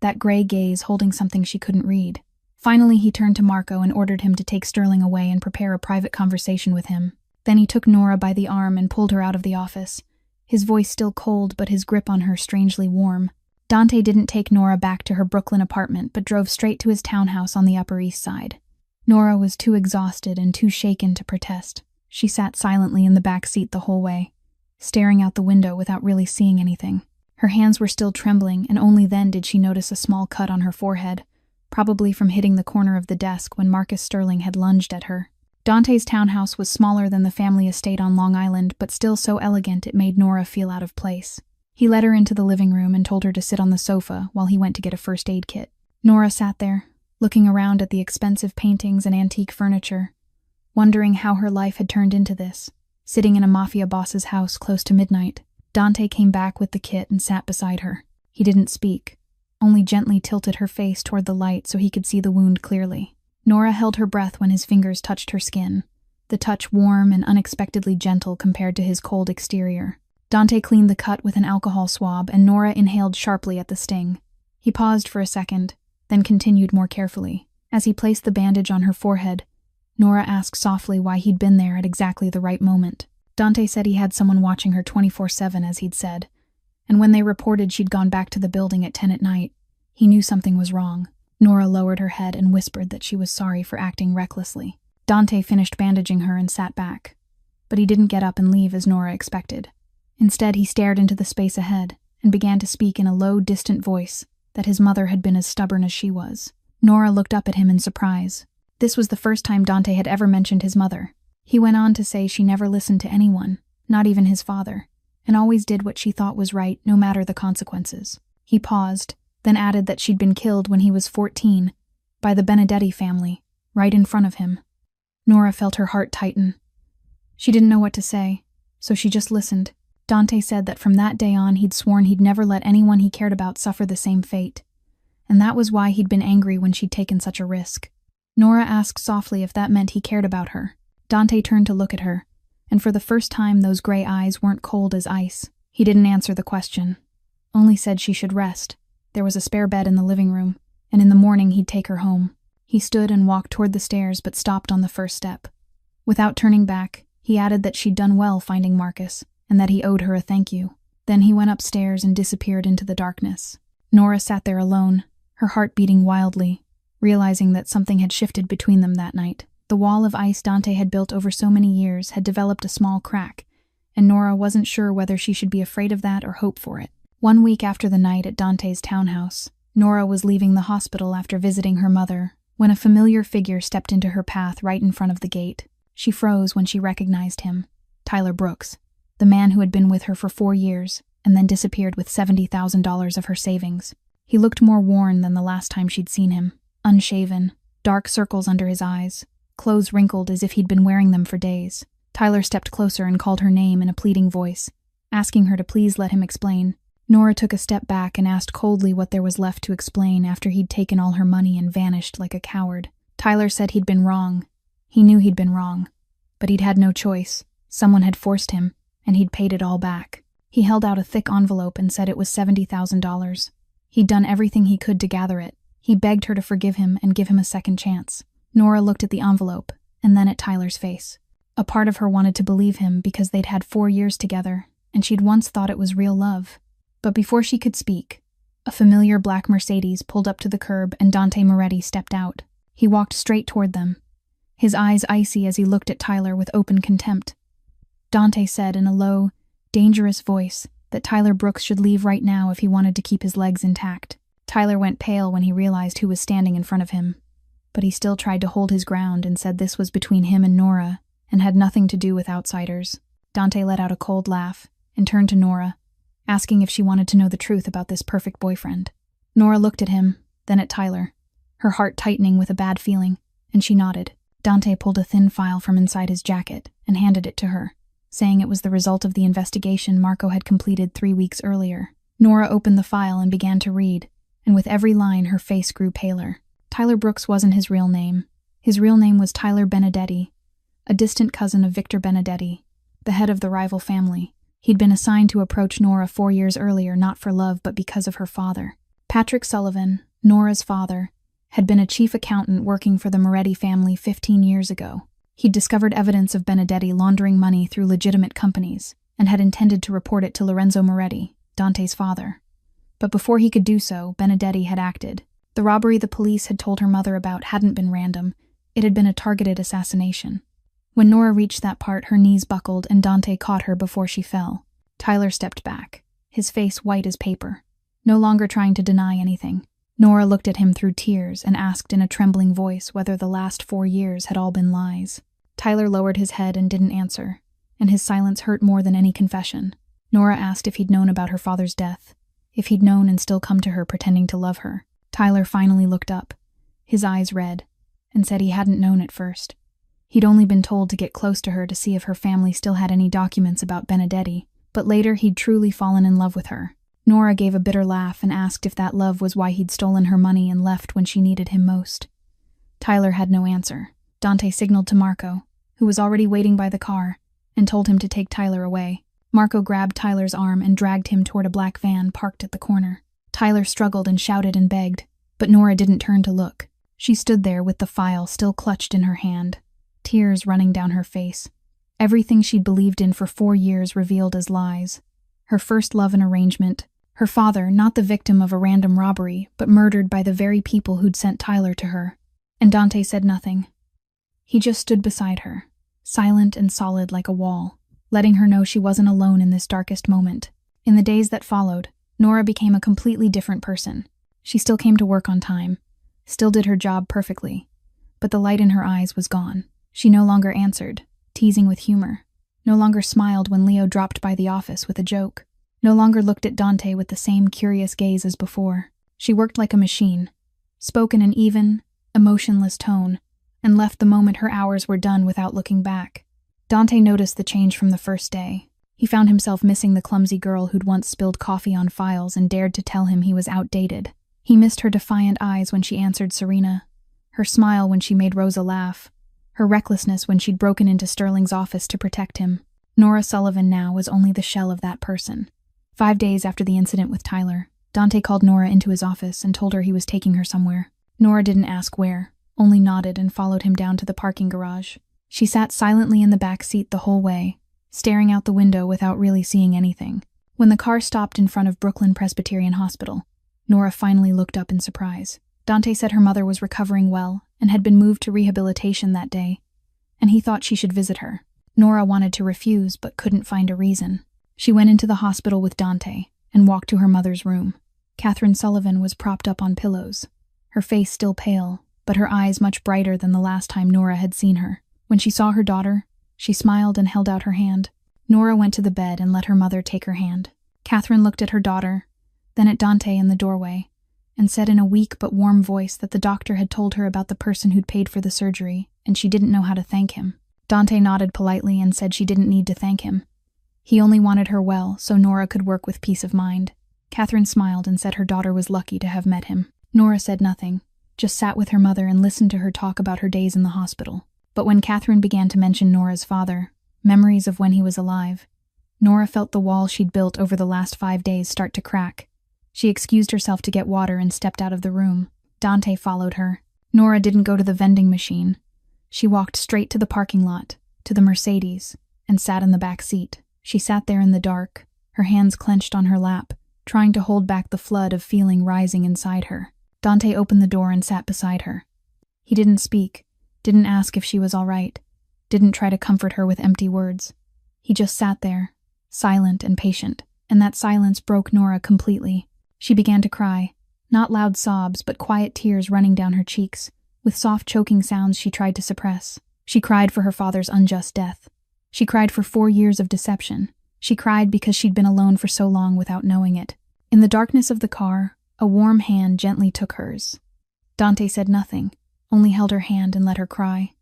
that gray gaze holding something she couldn't read. Finally, he turned to Marco and ordered him to take Sterling away and prepare a private conversation with him. Then he took Nora by the arm and pulled her out of the office, his voice still cold but his grip on her strangely warm. Dante didn't take Nora back to her Brooklyn apartment but drove straight to his townhouse on the Upper East Side. Nora was too exhausted and too shaken to protest. She sat silently in the back seat the whole way, staring out the window without really seeing anything. Her hands were still trembling, and only then did she notice a small cut on her forehead, probably from hitting the corner of the desk when Marcus Sterling had lunged at her. Dante's townhouse was smaller than the family estate on Long Island, but still so elegant it made Nora feel out of place. He led her into the living room and told her to sit on the sofa while he went to get a first aid kit. Nora sat there, looking around at the expensive paintings and antique furniture, wondering how her life had turned into this, sitting in a mafia boss's house close to midnight. Dante came back with the kit and sat beside her. He didn't speak, only gently tilted her face toward the light so he could see the wound clearly. Nora held her breath when his fingers touched her skin, the touch warm and unexpectedly gentle compared to his cold exterior. Dante cleaned the cut with an alcohol swab, and Nora inhaled sharply at the sting. He paused for a second, then continued more carefully. As he placed the bandage on her forehead, Nora asked softly why he'd been there at exactly the right moment. Dante said he had someone watching her 24/7, as he'd said, and when they reported she'd gone back to the building at 10 at night, he knew something was wrong. Nora lowered her head and whispered that she was sorry for acting recklessly. Dante finished bandaging her and sat back, but he didn't get up and leave as Nora expected. Instead, he stared into the space ahead and began to speak in a low, distant voice that his mother had been as stubborn as she was. Nora looked up at him in surprise. This was the first time Dante had ever mentioned his mother. He went on to say she never listened to anyone, not even his father, and always did what she thought was right, no matter the consequences. He paused, then added that she'd been killed when he was 14, by the Benedetti family, right in front of him. Nora felt her heart tighten. She didn't know what to say, so she just listened. Dante said that from that day on he'd sworn he'd never let anyone he cared about suffer the same fate, and that was why he'd been angry when she'd taken such a risk. Nora asked softly if that meant he cared about her. Dante turned to look at her, and for the first time those gray eyes weren't cold as ice. He didn't answer the question, only said she should rest. There was a spare bed in the living room, and in the morning he'd take her home. He stood and walked toward the stairs but stopped on the first step. Without turning back, he added that she'd done well finding Marcus, and that he owed her a thank you. Then he went upstairs and disappeared into the darkness. Nora sat there alone, her heart beating wildly, realizing that something had shifted between them that night. The wall of ice Dante had built over so many years had developed a small crack, and Nora wasn't sure whether she should be afraid of that or hope for it. 1 week after the night at Dante's townhouse, Nora was leaving the hospital after visiting her mother when a familiar figure stepped into her path right in front of the gate. She froze when she recognized him, Tyler Brooks, the man who had been with her for 4 years and then disappeared with $70,000 of her savings. He looked more worn than the last time she'd seen him, unshaven, dark circles under his eyes, clothes wrinkled as if he'd been wearing them for days. Tyler stepped closer and called her name in a pleading voice, asking her to please let him explain. Nora took a step back and asked coldly what there was left to explain after he'd taken all her money and vanished like a coward. Tyler said he'd been wrong. He knew he'd been wrong, but he'd had no choice. Someone had forced him, and he'd paid it all back. He held out a thick envelope and said it was $70,000. He'd done everything he could to gather it. He begged her to forgive him and give him a second chance. Nora looked at the envelope, and then at Tyler's face. A part of her wanted to believe him because they'd had 4 years together, and she'd once thought it was real love. But before she could speak, a familiar black Mercedes pulled up to the curb and Dante Moretti stepped out. He walked straight toward them, his eyes icy as he looked at Tyler with open contempt. Dante said in a low, dangerous voice that Tyler Brooks should leave right now if he wanted to keep his legs intact. Tyler went pale when he realized who was standing in front of him, but he still tried to hold his ground and said this was between him and Nora and had nothing to do with outsiders. Dante let out a cold laugh and turned to Nora, asking if she wanted to know the truth about this perfect boyfriend. Nora looked at him, then at Tyler, her heart tightening with a bad feeling, and she nodded. Dante pulled a thin file from inside his jacket and handed it to her, saying it was the result of the investigation Marco had completed 3 weeks earlier. Nora opened the file and began to read, and with every line her face grew paler. Tyler Brooks wasn't his real name. His real name was Tyler Benedetti, a distant cousin of Victor Benedetti, the head of the rival family. He'd been assigned to approach Nora 4 years earlier, not for love but because of her father. Patrick Sullivan, Nora's father, had been a chief accountant working for the Moretti family 15 years ago. He'd discovered evidence of Benedetti laundering money through legitimate companies and had intended to report it to Lorenzo Moretti, Dante's father. But before he could do so, Benedetti had acted. The robbery the police had told her mother about hadn't been random. It had been a targeted assassination. When Nora reached that part, her knees buckled and Dante caught her before she fell. Tyler stepped back, his face white as paper, no longer trying to deny anything. Nora looked at him through tears and asked in a trembling voice whether the last 4 years had all been lies. Tyler lowered his head and didn't answer, and his silence hurt more than any confession. Nora asked if he'd known about her father's death, if he'd known and still come to her pretending to love her. Tyler finally looked up, his eyes red, and said he hadn't known at first. He'd only been told to get close to her to see if her family still had any documents about Benedetti, but later he'd truly fallen in love with her. Nora gave a bitter laugh and asked if that love was why he'd stolen her money and left when she needed him most. Tyler had no answer. Dante signaled to Marco, who was already waiting by the car, and told him to take Tyler away. Marco grabbed Tyler's arm and dragged him toward a black van parked at the corner. Tyler struggled and shouted and begged, but Nora didn't turn to look. She stood there with the file still clutched in her hand, tears running down her face. Everything she'd believed in for 4 years revealed as lies. Her first love and arrangement, her father not the victim of a random robbery, but murdered by the very people who'd sent Tyler to her. And Dante said nothing. He just stood beside her, silent and solid like a wall, letting her know she wasn't alone in this darkest moment. In the days that followed, Nora became a completely different person. She still came to work on time, still did her job perfectly, but the light in her eyes was gone. She no longer answered, teasing with humor, no longer smiled when Leo dropped by the office with a joke, no longer looked at Dante with the same curious gaze as before. She worked like a machine, spoke in an even, emotionless tone, and left the moment her hours were done without looking back. Dante noticed the change from the first day. He found himself missing the clumsy girl who'd once spilled coffee on files and dared to tell him he was outdated. He missed her defiant eyes when she answered Serena, her smile when she made Rosa laugh, her recklessness when she'd broken into Sterling's office to protect him. Nora Sullivan now was only the shell of that person. 5 days after the incident with Tyler, Dante called Nora into his office and told her he was taking her somewhere. Nora didn't ask where, only nodded and followed him down to the parking garage. She sat silently in the back seat the whole way, staring out the window without really seeing anything. When the car stopped in front of Brooklyn Presbyterian Hospital, Nora finally looked up in surprise. Dante said her mother was recovering well and had been moved to rehabilitation that day, and he thought she should visit her. Nora wanted to refuse but couldn't find a reason. She went into the hospital with Dante and walked to her mother's room. Catherine Sullivan was propped up on pillows, her face still pale, but her eyes much brighter than the last time Nora had seen her. When she saw her daughter, she smiled and held out her hand. Nora went to the bed and let her mother take her hand. Catherine looked at her daughter, then at Dante in the doorway, and said in a weak but warm voice that the doctor had told her about the person who'd paid for the surgery, and she didn't know how to thank him. Dante nodded politely and said she didn't need to thank him. He only wanted her well, so Nora could work with peace of mind. Catherine smiled and said her daughter was lucky to have met him. Nora said nothing, just sat with her mother and listened to her talk about her days in the hospital. But when Catherine began to mention Nora's father, memories of when he was alive, Nora felt the wall she'd built over the last 5 days start to crack. She excused herself to get water and stepped out of the room. Dante followed her. Nora didn't go to the vending machine. She walked straight to the parking lot, to the Mercedes, and sat in the back seat. She sat there in the dark, her hands clenched on her lap, trying to hold back the flood of feeling rising inside her. Dante opened the door and sat beside her. He didn't speak, didn't ask if she was all right, didn't try to comfort her with empty words. He just sat there, silent and patient, and that silence broke Nora completely. She began to cry, not loud sobs, but quiet tears running down her cheeks, with soft choking sounds she tried to suppress. She cried for her father's unjust death. She cried for 4 years of deception. She cried because she'd been alone for so long without knowing it. In the darkness of the car, a warm hand gently took hers. Dante said nothing, only held her hand and let her cry.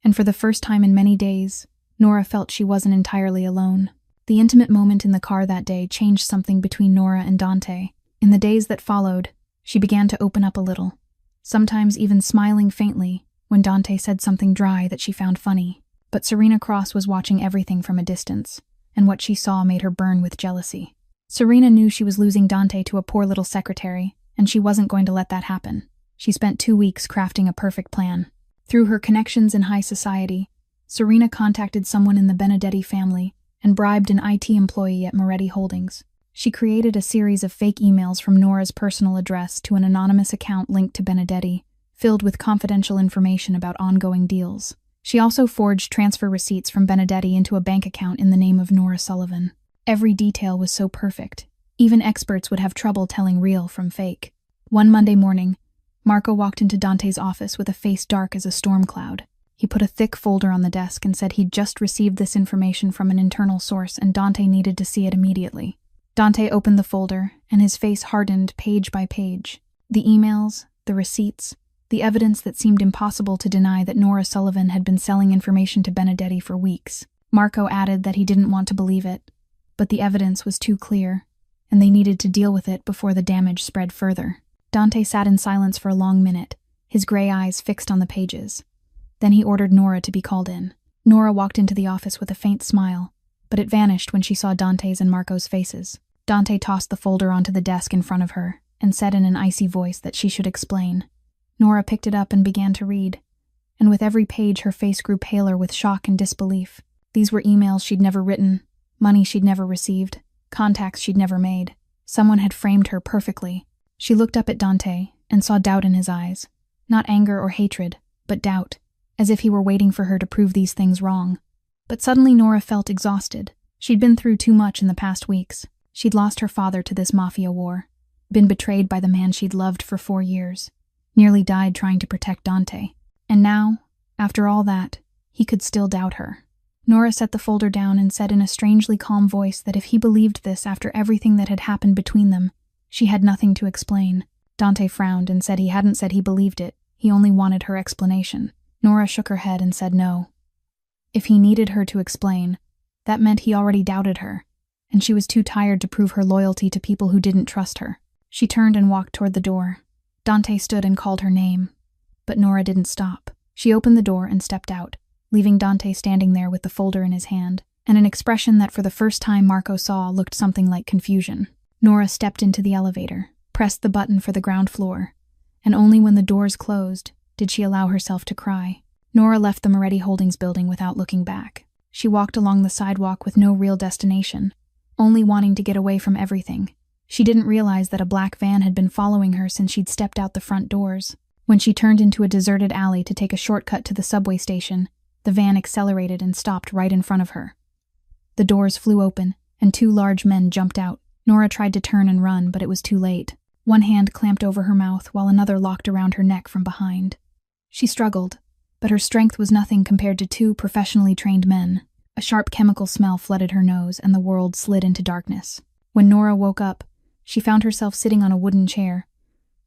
And for the first time in many days, Nora felt she wasn't entirely alone. The intimate moment in the car that day changed something between Nora and Dante. In the days that followed, she began to open up a little, sometimes even smiling faintly when Dante said something dry that she found funny. But Serena Cross was watching everything from a distance, and what she saw made her burn with jealousy. Serena knew she was losing Dante to a poor little secretary, and she wasn't going to let that happen. She spent 2 weeks crafting a perfect plan. Through her connections in high society, Serena contacted someone in the Benedetti family and bribed an IT employee at Moretti Holdings. She created a series of fake emails from Nora's personal address to an anonymous account linked to Benedetti, filled with confidential information about ongoing deals. She also forged transfer receipts from Benedetti into a bank account in the name of Nora Sullivan. Every detail was so perfect. Even experts would have trouble telling real from fake. One Monday morning, Marco walked into Dante's office with a face dark as a storm cloud. He put a thick folder on the desk and said he'd just received this information from an internal source and Dante needed to see it immediately. Dante opened the folder, and his face hardened page by page. The emails, the receipts, the evidence that seemed impossible to deny that Nora Sullivan had been selling information to Benedetti for weeks. Marco added that he didn't want to believe it, but the evidence was too clear, and they needed to deal with it before the damage spread further. Dante sat in silence for a long minute, his gray eyes fixed on the pages. Then he ordered Nora to be called in. Nora walked into the office with a faint smile, but it vanished when she saw Dante's and Marco's faces. Dante tossed the folder onto the desk in front of her and said in an icy voice that she should explain. Nora picked it up and began to read, and with every page her face grew paler with shock and disbelief. These were emails she'd never written, money she'd never received, contacts she'd never made. Someone had framed her perfectly. She looked up at Dante and saw doubt in his eyes. Not anger or hatred, but doubt, as if he were waiting for her to prove these things wrong. But suddenly Nora felt exhausted. She'd been through too much in the past weeks. She'd lost her father to this Mafia war, been betrayed by the man she'd loved for 4 years, nearly died trying to protect Dante. And now, after all that, he could still doubt her. Nora set the folder down and said in a strangely calm voice that if he believed this after everything that had happened between them, she had nothing to explain. Dante frowned and said he hadn't said he believed it, he only wanted her explanation. Nora shook her head and said no. If he needed her to explain, that meant he already doubted her, and she was too tired to prove her loyalty to people who didn't trust her. She turned and walked toward the door. Dante stood and called her name, but Nora didn't stop. She opened the door and stepped out, leaving Dante standing there with the folder in his hand, and an expression that for the first time Marco saw looked something like confusion. Nora stepped into the elevator, pressed the button for the ground floor, and only when the doors closed did she allow herself to cry. Nora left the Moretti Holdings building without looking back. She walked along the sidewalk with no real destination, only wanting to get away from everything, She didn't realize that a black van had been following her since she'd stepped out the front doors. When she turned into a deserted alley to take a shortcut to the subway station, the van accelerated and stopped right in front of her. The doors flew open, and 2 large men jumped out. Nora tried to turn and run, but it was too late. One hand clamped over her mouth while another locked around her neck from behind. She struggled, but her strength was nothing compared to 2 professionally trained men. A sharp chemical smell flooded her nose, and the world slid into darkness. When Nora woke up, she found herself sitting on a wooden chair,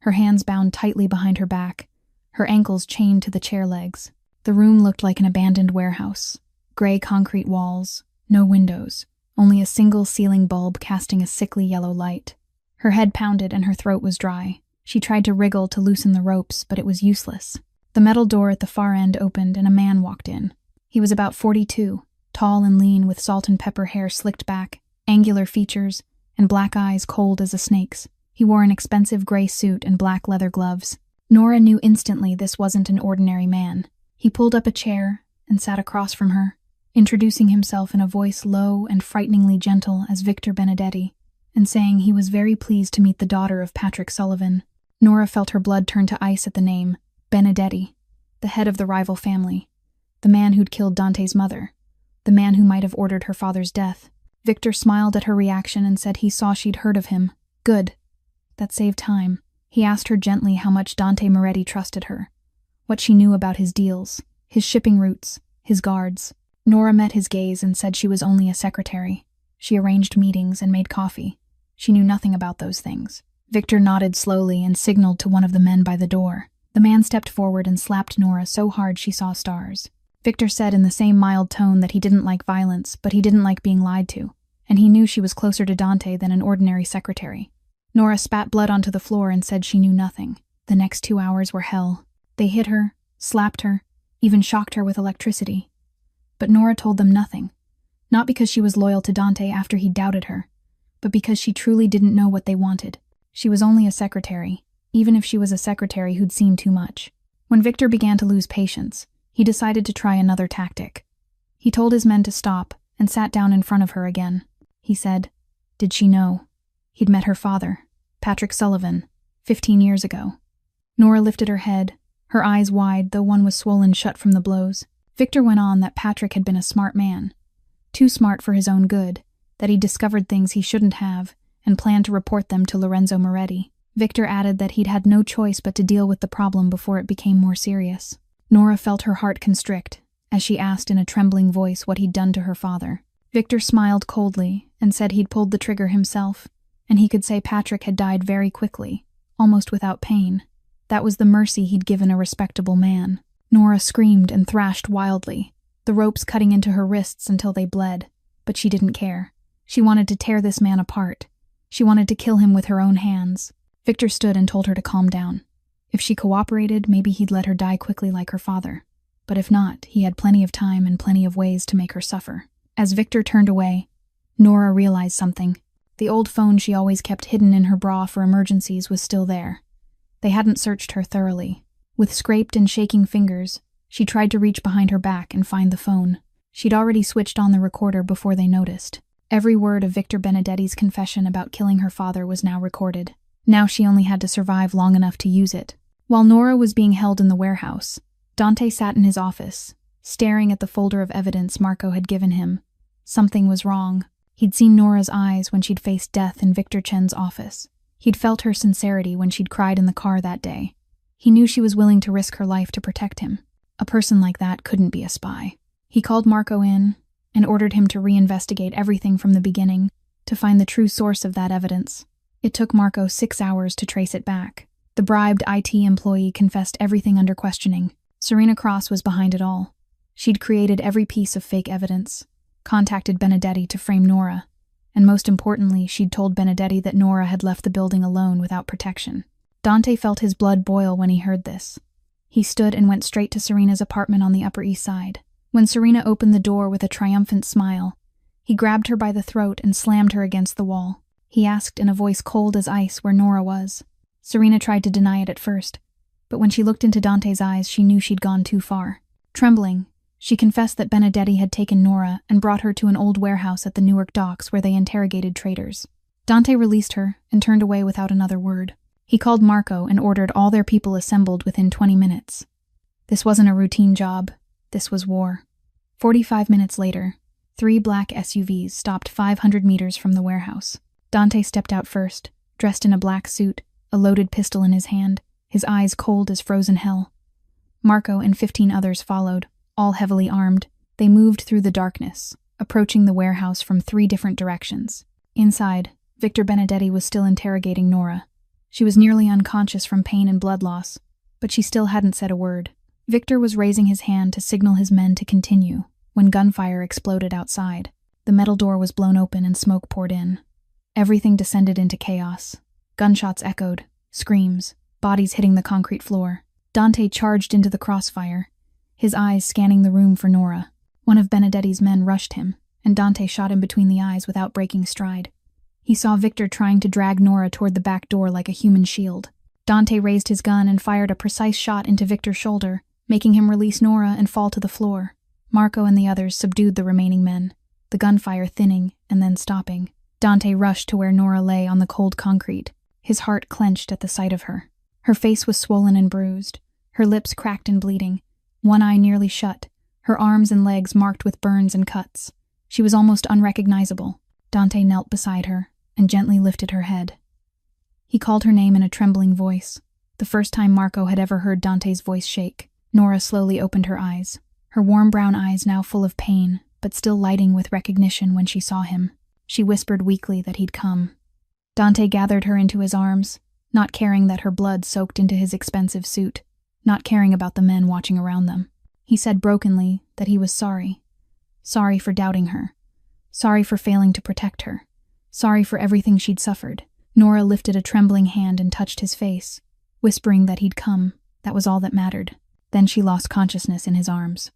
her hands bound tightly behind her back, her ankles chained to the chair legs. The room looked like an abandoned warehouse. Gray concrete walls, no windows, only a single ceiling bulb casting a sickly yellow light. Her head pounded and her throat was dry. She tried to wriggle to loosen the ropes, but it was useless. The metal door at the far end opened and a man walked in. He was about 42, tall and lean with salt and pepper hair slicked back, angular features, and black eyes cold as a snake's. He wore an expensive gray suit and black leather gloves. Nora knew instantly this wasn't an ordinary man. He pulled up a chair and sat across from her, introducing himself in a voice low and frighteningly gentle as Victor Benedetti, and saying he was very pleased to meet the daughter of Patrick Sullivan. Nora felt her blood turn to ice at the name, Benedetti, the head of the rival family, the man who'd killed Dante's mother, the man who might have ordered her father's death. Victor smiled at her reaction and said he saw she'd heard of him. Good. That saved time. He asked her gently how much Dante Moretti trusted her, what she knew about his deals, his shipping routes, his guards. Nora met his gaze and said she was only a secretary. She arranged meetings and made coffee. She knew nothing about those things. Victor nodded slowly and signaled to one of the men by the door. The man stepped forward and slapped Nora so hard she saw stars. Victor said in the same mild tone that he didn't like violence, but he didn't like being lied to, and he knew she was closer to Dante than an ordinary secretary. Nora spat blood onto the floor and said she knew nothing. The next 2 hours were hell. They hit her, slapped her, even shocked her with electricity. But Nora told them nothing. Not because she was loyal to Dante after he doubted her, but because she truly didn't know what they wanted. She was only a secretary, even if she was a secretary who'd seen too much. When Victor began to lose patience, he decided to try another tactic. He told his men to stop and sat down in front of her again. He said, "Did she know?" He'd met her father, Patrick Sullivan, 15 years ago. Nora lifted her head, her eyes wide, though one was swollen shut from the blows. Victor went on that Patrick had been a smart man, too smart for his own good, that he'd discovered things he shouldn't have and planned to report them to Lorenzo Moretti. Victor added that he'd had no choice but to deal with the problem before it became more serious. Nora felt her heart constrict as she asked in a trembling voice what he'd done to her father. Victor smiled coldly and said he'd pulled the trigger himself, and he could say Patrick had died very quickly, almost without pain. That was the mercy he'd given a respectable man. Nora screamed and thrashed wildly, the ropes cutting into her wrists until they bled, but she didn't care. She wanted to tear this man apart. She wanted to kill him with her own hands. Victor stood and told her to calm down. If she cooperated, maybe he'd let her die quickly like her father. But if not, he had plenty of time and plenty of ways to make her suffer. As Victor turned away, Nora realized something. The old phone she always kept hidden in her bra for emergencies was still there. They hadn't searched her thoroughly. With scraped and shaking fingers, she tried to reach behind her back and find the phone. She'd already switched on the recorder before they noticed. Every word of Victor Benedetti's confession about killing her father was now recorded. Now she only had to survive long enough to use it. While Nora was being held in the warehouse, Dante sat in his office, staring at the folder of evidence Marco had given him. Something was wrong. He'd seen Nora's eyes when she'd faced death in Victor Chen's office. He'd felt her sincerity when she'd cried in the car that day. He knew she was willing to risk her life to protect him. A person like that couldn't be a spy. He called Marco in and ordered him to reinvestigate everything from the beginning to find the true source of that evidence. It took Marco 6 hours to trace it back. The bribed IT employee confessed everything under questioning. Serena Cross was behind it all. She'd created every piece of fake evidence, contacted Benedetti to frame Nora, and most importantly, she'd told Benedetti that Nora had left the building alone without protection. Dante felt his blood boil when he heard this. He stood and went straight to Serena's apartment on the Upper East Side. When Serena opened the door with a triumphant smile, he grabbed her by the throat and slammed her against the wall. He asked in a voice cold as ice where Nora was. Serena tried to deny it at first, but when she looked into Dante's eyes, she knew she'd gone too far. Trembling, she confessed that Benedetti had taken Nora and brought her to an old warehouse at the Newark docks where they interrogated traders. Dante released her and turned away without another word. He called Marco and ordered all their people assembled within 20 minutes. This wasn't a routine job. This was war. 45 minutes later, 3 black SUVs stopped 500 meters from the warehouse. Dante stepped out first, dressed in a black suit, a loaded pistol in his hand, his eyes cold as frozen hell. Marco and 15 others followed, all heavily armed. They moved through the darkness, approaching the warehouse from 3 different directions. Inside, Victor Benedetti was still interrogating Nora. She was nearly unconscious from pain and blood loss, but she still hadn't said a word. Victor was raising his hand to signal his men to continue when gunfire exploded outside. The metal door was blown open and smoke poured in. Everything descended into chaos. Gunshots echoed, screams, bodies hitting the concrete floor. Dante charged into the crossfire, his eyes scanning the room for Nora. One of Benedetti's men rushed him, and Dante shot him between the eyes without breaking stride. He saw Victor trying to drag Nora toward the back door like a human shield. Dante raised his gun and fired a precise shot into Victor's shoulder, making him release Nora and fall to the floor. Marco and the others subdued the remaining men, the gunfire thinning and then stopping. Dante rushed to where Nora lay on the cold concrete, his heart clenched at the sight of her. Her face was swollen and bruised, her lips cracked and bleeding, one eye nearly shut, her arms and legs marked with burns and cuts. She was almost unrecognizable. Dante knelt beside her and gently lifted her head. He called her name in a trembling voice, the first time Marco had ever heard Dante's voice shake. Nora slowly opened her eyes, her warm brown eyes now full of pain, but still lighting with recognition when she saw him. She whispered weakly that he'd come. Dante gathered her into his arms, not caring that her blood soaked into his expensive suit, not caring about the men watching around them. He said brokenly that he was sorry. Sorry for doubting her. Sorry for failing to protect her. Sorry for everything she'd suffered. Nora lifted a trembling hand and touched his face, whispering that he'd come. That was all that mattered. Then she lost consciousness in his arms.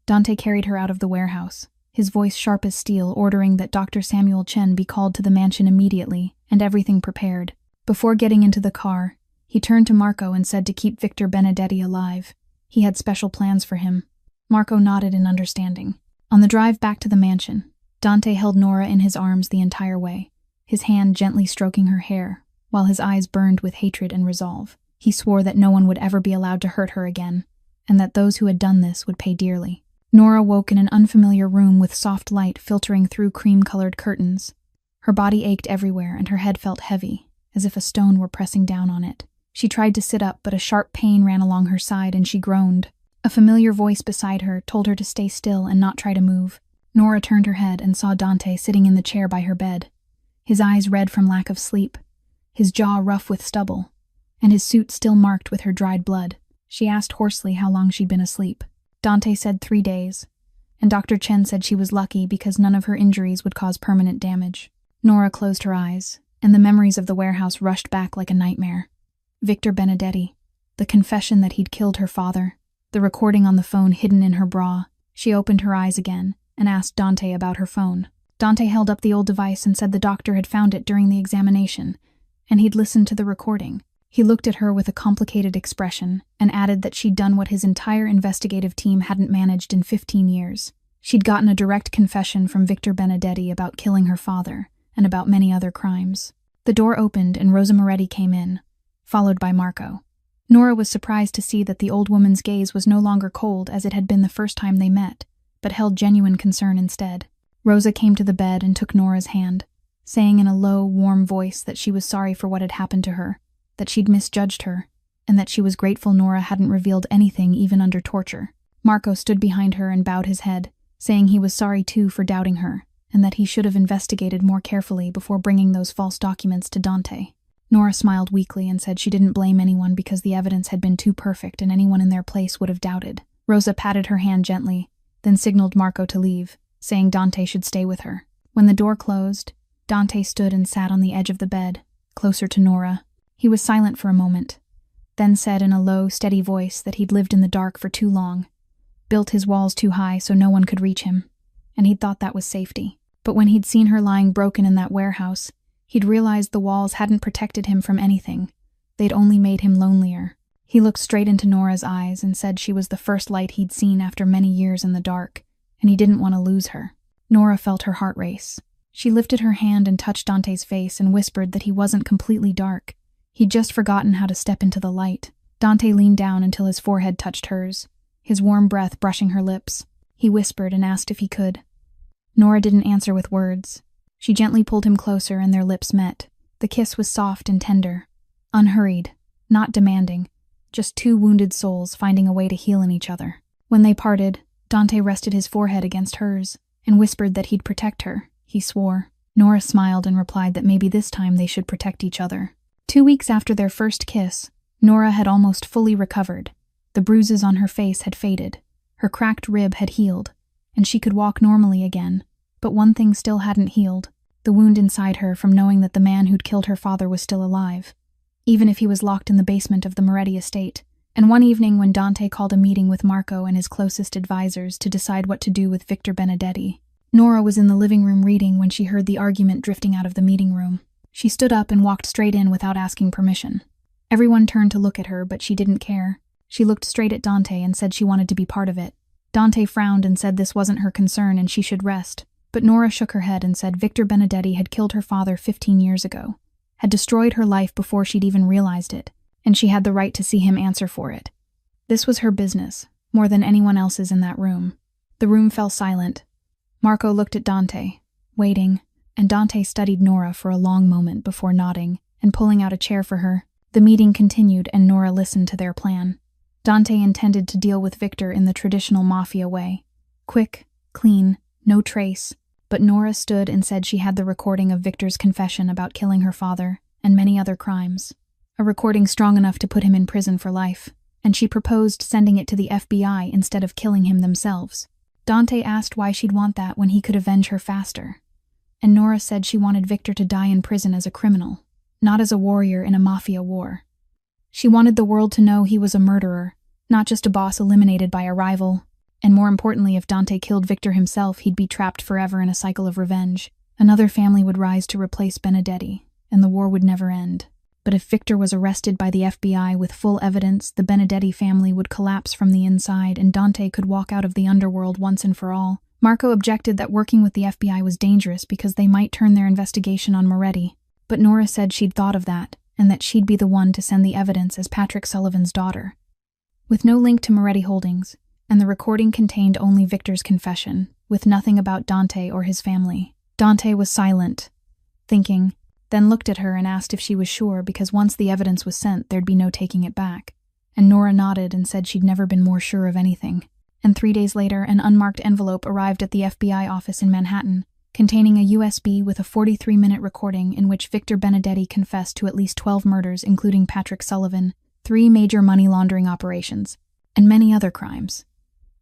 Dante carried her out of the warehouse, his voice sharp as steel, ordering that Dr. Samuel Chen be called to the mansion immediately and everything prepared. Before getting into the car, he turned to Marco and said to keep Victor Benedetti alive. He had special plans for him. Marco nodded in understanding. On the drive back to the mansion, Dante held Nora in his arms the entire way, his hand gently stroking her hair, while his eyes burned with hatred and resolve. He swore that no one would ever be allowed to hurt her again, and that those who had done this would pay dearly. Nora woke in an unfamiliar room with soft light filtering through cream-colored curtains. Her body ached everywhere and her head felt heavy, as if a stone were pressing down on it. She tried to sit up, but a sharp pain ran along her side and she groaned. A familiar voice beside her told her to stay still and not try to move. Nora turned her head and saw Dante sitting in the chair by her bed, his eyes red from lack of sleep, his jaw rough with stubble, and his suit still marked with her dried blood. She asked hoarsely how long she'd been asleep. Dante said 3 days, and Dr. Chen said she was lucky because none of her injuries would cause permanent damage. Nora closed her eyes, and the memories of the warehouse rushed back like a nightmare. Victor Benedetti, the confession that he'd killed her father, the recording on the phone hidden in her bra. She opened her eyes again and asked Dante about her phone. Dante held up the old device and said the doctor had found it during the examination, and he'd listened to the recording. He looked at her with a complicated expression and added that she'd done what his entire investigative team hadn't managed in 15 years. She'd gotten a direct confession from Victor Benedetti about killing her father and about many other crimes. The door opened and Rosa Moretti came in, followed by Marco. Nora was surprised to see that the old woman's gaze was no longer cold as it had been the first time they met, but held genuine concern instead. Rosa came to the bed and took Nora's hand, saying in a low, warm voice that she was sorry for what had happened to her, that she'd misjudged her, and that she was grateful Nora hadn't revealed anything even under torture. Marco stood behind her and bowed his head, saying he was sorry too for doubting her, and that he should have investigated more carefully before bringing those false documents to Dante. Nora smiled weakly and said she didn't blame anyone because the evidence had been too perfect and anyone in their place would have doubted. Rosa patted her hand gently, then signaled Marco to leave, saying Dante should stay with her. When the door closed, Dante stood and sat on the edge of the bed, closer to Nora. He was silent for a moment, then said in a low, steady voice that he'd lived in the dark for too long, built his walls too high so no one could reach him, and he'd thought that was safety. But when he'd seen her lying broken in that warehouse, he'd realized the walls hadn't protected him from anything. They'd only made him lonelier. He looked straight into Nora's eyes and said she was the first light he'd seen after many years in the dark, and he didn't want to lose her. Nora felt her heart race. She lifted her hand and touched Dante's face and whispered that he wasn't completely dark. He'd just forgotten how to step into the light. Dante leaned down until his forehead touched hers, his warm breath brushing her lips. He whispered and asked if he could. Nora didn't answer with words. She gently pulled him closer and their lips met. The kiss was soft and tender, unhurried, not demanding, just two wounded souls finding a way to heal in each other. When they parted, Dante rested his forehead against hers and whispered that he'd protect her. He swore. Nora smiled and replied that maybe this time they should protect each other. 2 weeks after their first kiss, Nora had almost fully recovered. The bruises on her face had faded. Her cracked rib had healed, and she could walk normally again. But one thing still hadn't healed, the wound inside her from knowing that the man who'd killed her father was still alive, even if he was locked in the basement of the Moretti estate. And one evening when Dante called a meeting with Marco and his closest advisors to decide what to do with Victor Benedetti, Nora was in the living room reading when she heard the argument drifting out of the meeting room. She stood up and walked straight in without asking permission. Everyone turned to look at her, but she didn't care. She looked straight at Dante and said she wanted to be part of it. Dante frowned and said this wasn't her concern and she should rest. But Nora shook her head and said Victor Benedetti had killed her father 15 years ago, had destroyed her life before she'd even realized it, and she had the right to see him answer for it. This was her business, more than anyone else's in that room. The room fell silent. Marco looked at Dante, waiting, and Dante studied Nora for a long moment before nodding and pulling out a chair for her. The meeting continued and Nora listened to their plan. Dante intended to deal with Victor in the traditional Mafia way. Quick, clean, no trace. But Nora stood and said she had the recording of Victor's confession about killing her father and many other crimes. A recording strong enough to put him in prison for life, and she proposed sending it to the FBI instead of killing him themselves. Dante asked why she'd want that when he could avenge her faster. And Nora said she wanted Victor to die in prison as a criminal, not as a warrior in a Mafia war. She wanted the world to know he was a murderer, not just a boss eliminated by a rival. And more importantly, if Dante killed Victor himself, he'd be trapped forever in a cycle of revenge. Another family would rise to replace Benedetti, and the war would never end. But if Victor was arrested by the FBI with full evidence, the Benedetti family would collapse from the inside and Dante could walk out of the underworld once and for all. Marco objected that working with the FBI was dangerous because they might turn their investigation on Moretti. But Nora said she'd thought of that, and that she'd be the one to send the evidence as Patrick Sullivan's daughter. With no link to Moretti Holdings, and the recording contained only Victor's confession, with nothing about Dante or his family. Dante was silent, thinking, then looked at her and asked if she was sure because once the evidence was sent, there'd be no taking it back. And Nora nodded and said she'd never been more sure of anything. And 3 days later, an unmarked envelope arrived at the FBI office in Manhattan, containing a USB with a 43-minute recording in which Victor Benedetti confessed to at least 12 murders, including Patrick Sullivan, 3 major money laundering operations, and many other crimes.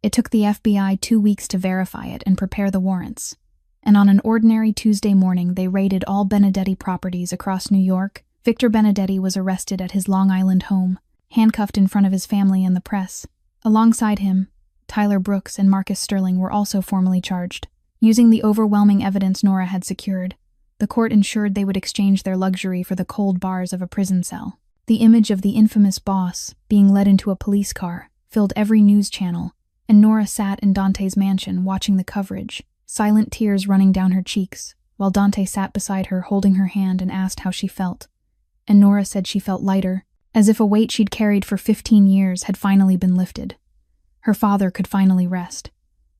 It took the FBI 2 weeks to verify it and prepare the warrants. And on an ordinary Tuesday morning, they raided all Benedetti properties across New York. Victor Benedetti was arrested at his Long Island home, handcuffed in front of his family and the press. Alongside him, Tyler Brooks and Marcus Sterling were also formally charged. Using the overwhelming evidence Nora had secured, the court ensured they would exchange their luxury for the cold bars of a prison cell. The image of the infamous boss being led into a police car filled every news channel, and Nora sat in Dante's mansion watching the coverage, silent tears running down her cheeks, while Dante sat beside her holding her hand and asked how she felt. And Nora said she felt lighter, as if a weight she'd carried for 15 years had finally been lifted. Her father could finally rest.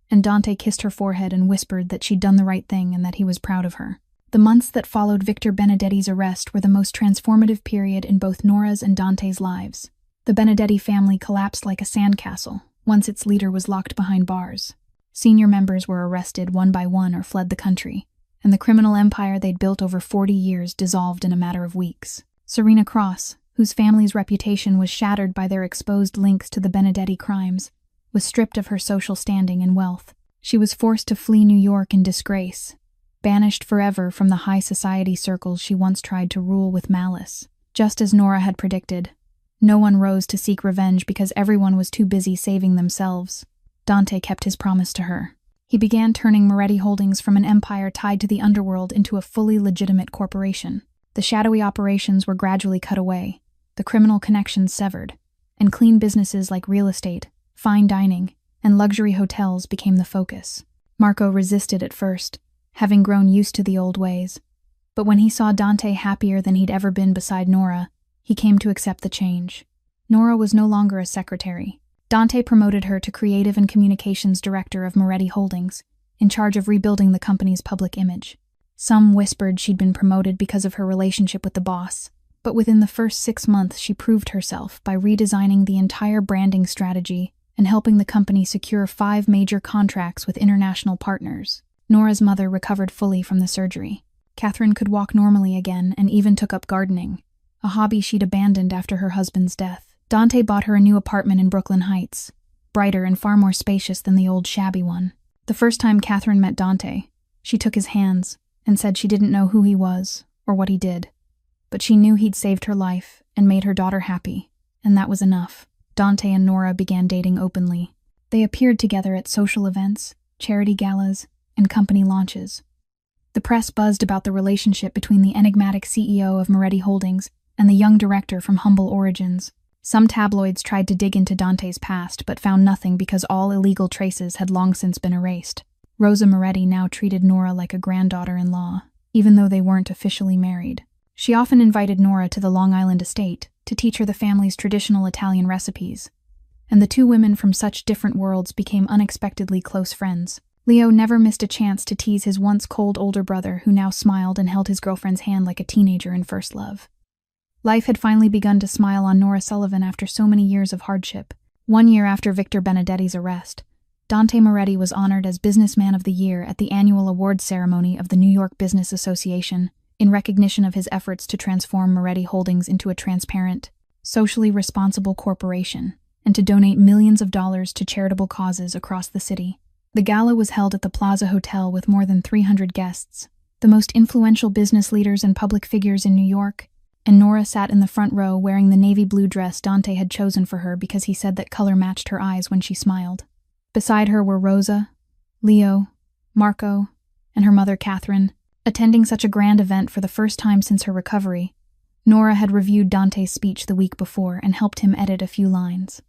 And Dante kissed her forehead and whispered that she'd done the right thing and that he was proud of her. The months that followed Victor Benedetti's arrest were the most transformative period in both Nora's and Dante's lives. The Benedetti family collapsed like a sandcastle once its leader was locked behind bars. Senior members were arrested one by one or fled the country, and the criminal empire they'd built over 40 years dissolved in a matter of weeks. Serena Cross, whose family's reputation was shattered by their exposed links to the Benedetti crimes, was stripped of her social standing and wealth. She was forced to flee New York in disgrace, banished forever from the high society circles she once tried to rule with malice. Just as Nora had predicted, no one rose to seek revenge because everyone was too busy saving themselves. Dante kept his promise to her. He began turning Moretti Holdings from an empire tied to the underworld into a fully legitimate corporation. The shadowy operations were gradually cut away, the criminal connections severed, and clean businesses like real estate, fine dining, and luxury hotels became the focus. Marco resisted at first, having grown used to the old ways. But when he saw Dante happier than he'd ever been beside Nora, he came to accept the change. Nora was no longer a secretary. Dante promoted her to creative and communications director of Moretti Holdings, in charge of rebuilding the company's public image. Some whispered she'd been promoted because of her relationship with the boss, but within the first 6 months she proved herself by redesigning the entire branding strategy and helping the company secure 5 major contracts with international partners. Nora's mother recovered fully from the surgery. Catherine could walk normally again and even took up gardening, a hobby she'd abandoned after her husband's death. Dante bought her a new apartment in Brooklyn Heights, brighter and far more spacious than the old shabby one. The first time Catherine met Dante, she took his hands and said she didn't know who he was or what he did, but she knew he'd saved her life and made her daughter happy, and that was enough. Dante and Nora began dating openly. They appeared together at social events, charity galas, and company launches. The press buzzed about the relationship between the enigmatic CEO of Moretti Holdings and the young director from humble origins. Some tabloids tried to dig into Dante's past, but found nothing because all illegal traces had long since been erased. Rosa Moretti now treated Nora like a granddaughter-in-law, even though they weren't officially married. She often invited Nora to the Long Island estate to teach her the family's traditional Italian recipes, and the two women from such different worlds became unexpectedly close friends. Leo never missed a chance to tease his once cold older brother, who now smiled and held his girlfriend's hand like a teenager in first love. Life had finally begun to smile on Nora Sullivan after so many years of hardship. 1 year after Victor Benedetti's arrest, Dante Moretti was honored as Businessman of the Year at the annual awards ceremony of the New York Business Association in recognition of his efforts to transform Moretti Holdings into a transparent, socially responsible corporation and to donate millions of dollars to charitable causes across the city. The gala was held at the Plaza Hotel with more than 300 guests, the most influential business leaders and public figures in New York, and Nora sat in the front row wearing the navy blue dress Dante had chosen for her because he said that color matched her eyes when she smiled. Beside her were Rosa, Leo, Marco, and her mother Catherine. Attending such a grand event for the first time since her recovery, Nora had reviewed Dante's speech the week before and helped him edit a few lines.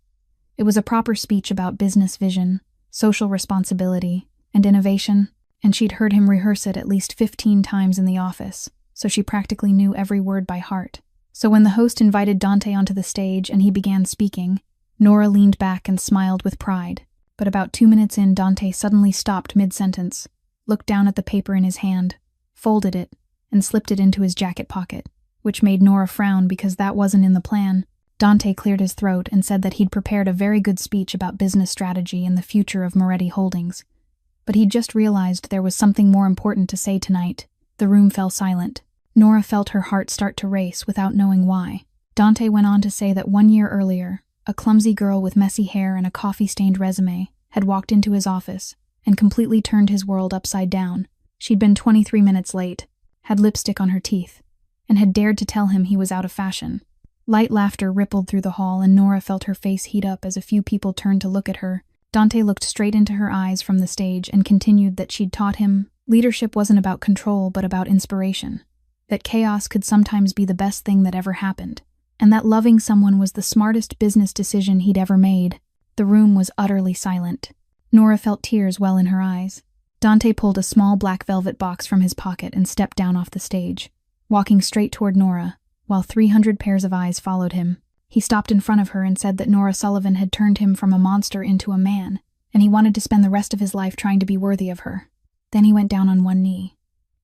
It was a proper speech about business vision, social responsibility, and innovation, and she'd heard him rehearse it at least 15 times in the office, so she practically knew every word by heart. So when the host invited Dante onto the stage and he began speaking, Nora leaned back and smiled with pride. But about 2 minutes in, Dante suddenly stopped mid-sentence, looked down at the paper in his hand, folded it, and slipped it into his jacket pocket, which made Nora frown because that wasn't in the plan. Dante cleared his throat and said that he'd prepared a very good speech about business strategy and the future of Moretti Holdings. But he'd just realized there was something more important to say tonight. The room fell silent. Nora felt her heart start to race without knowing why. Dante went on to say that 1 year earlier, a clumsy girl with messy hair and a coffee-stained resume had walked into his office and completely turned his world upside down. She'd been 23 minutes late, had lipstick on her teeth, and had dared to tell him he was out of fashion. Light laughter rippled through the hall, and Nora felt her face heat up as a few people turned to look at her. Dante looked straight into her eyes from the stage and continued that she'd taught him leadership wasn't about control but about inspiration, that chaos could sometimes be the best thing that ever happened, and that loving someone was the smartest business decision he'd ever made. The room was utterly silent. Nora felt tears well in her eyes. Dante pulled a small black velvet box from his pocket and stepped down off the stage, walking straight toward Nora, while 300 pairs of eyes followed him. He stopped in front of her and said that Nora Sullivan had turned him from a monster into a man, and he wanted to spend the rest of his life trying to be worthy of her. Then he went down on one knee,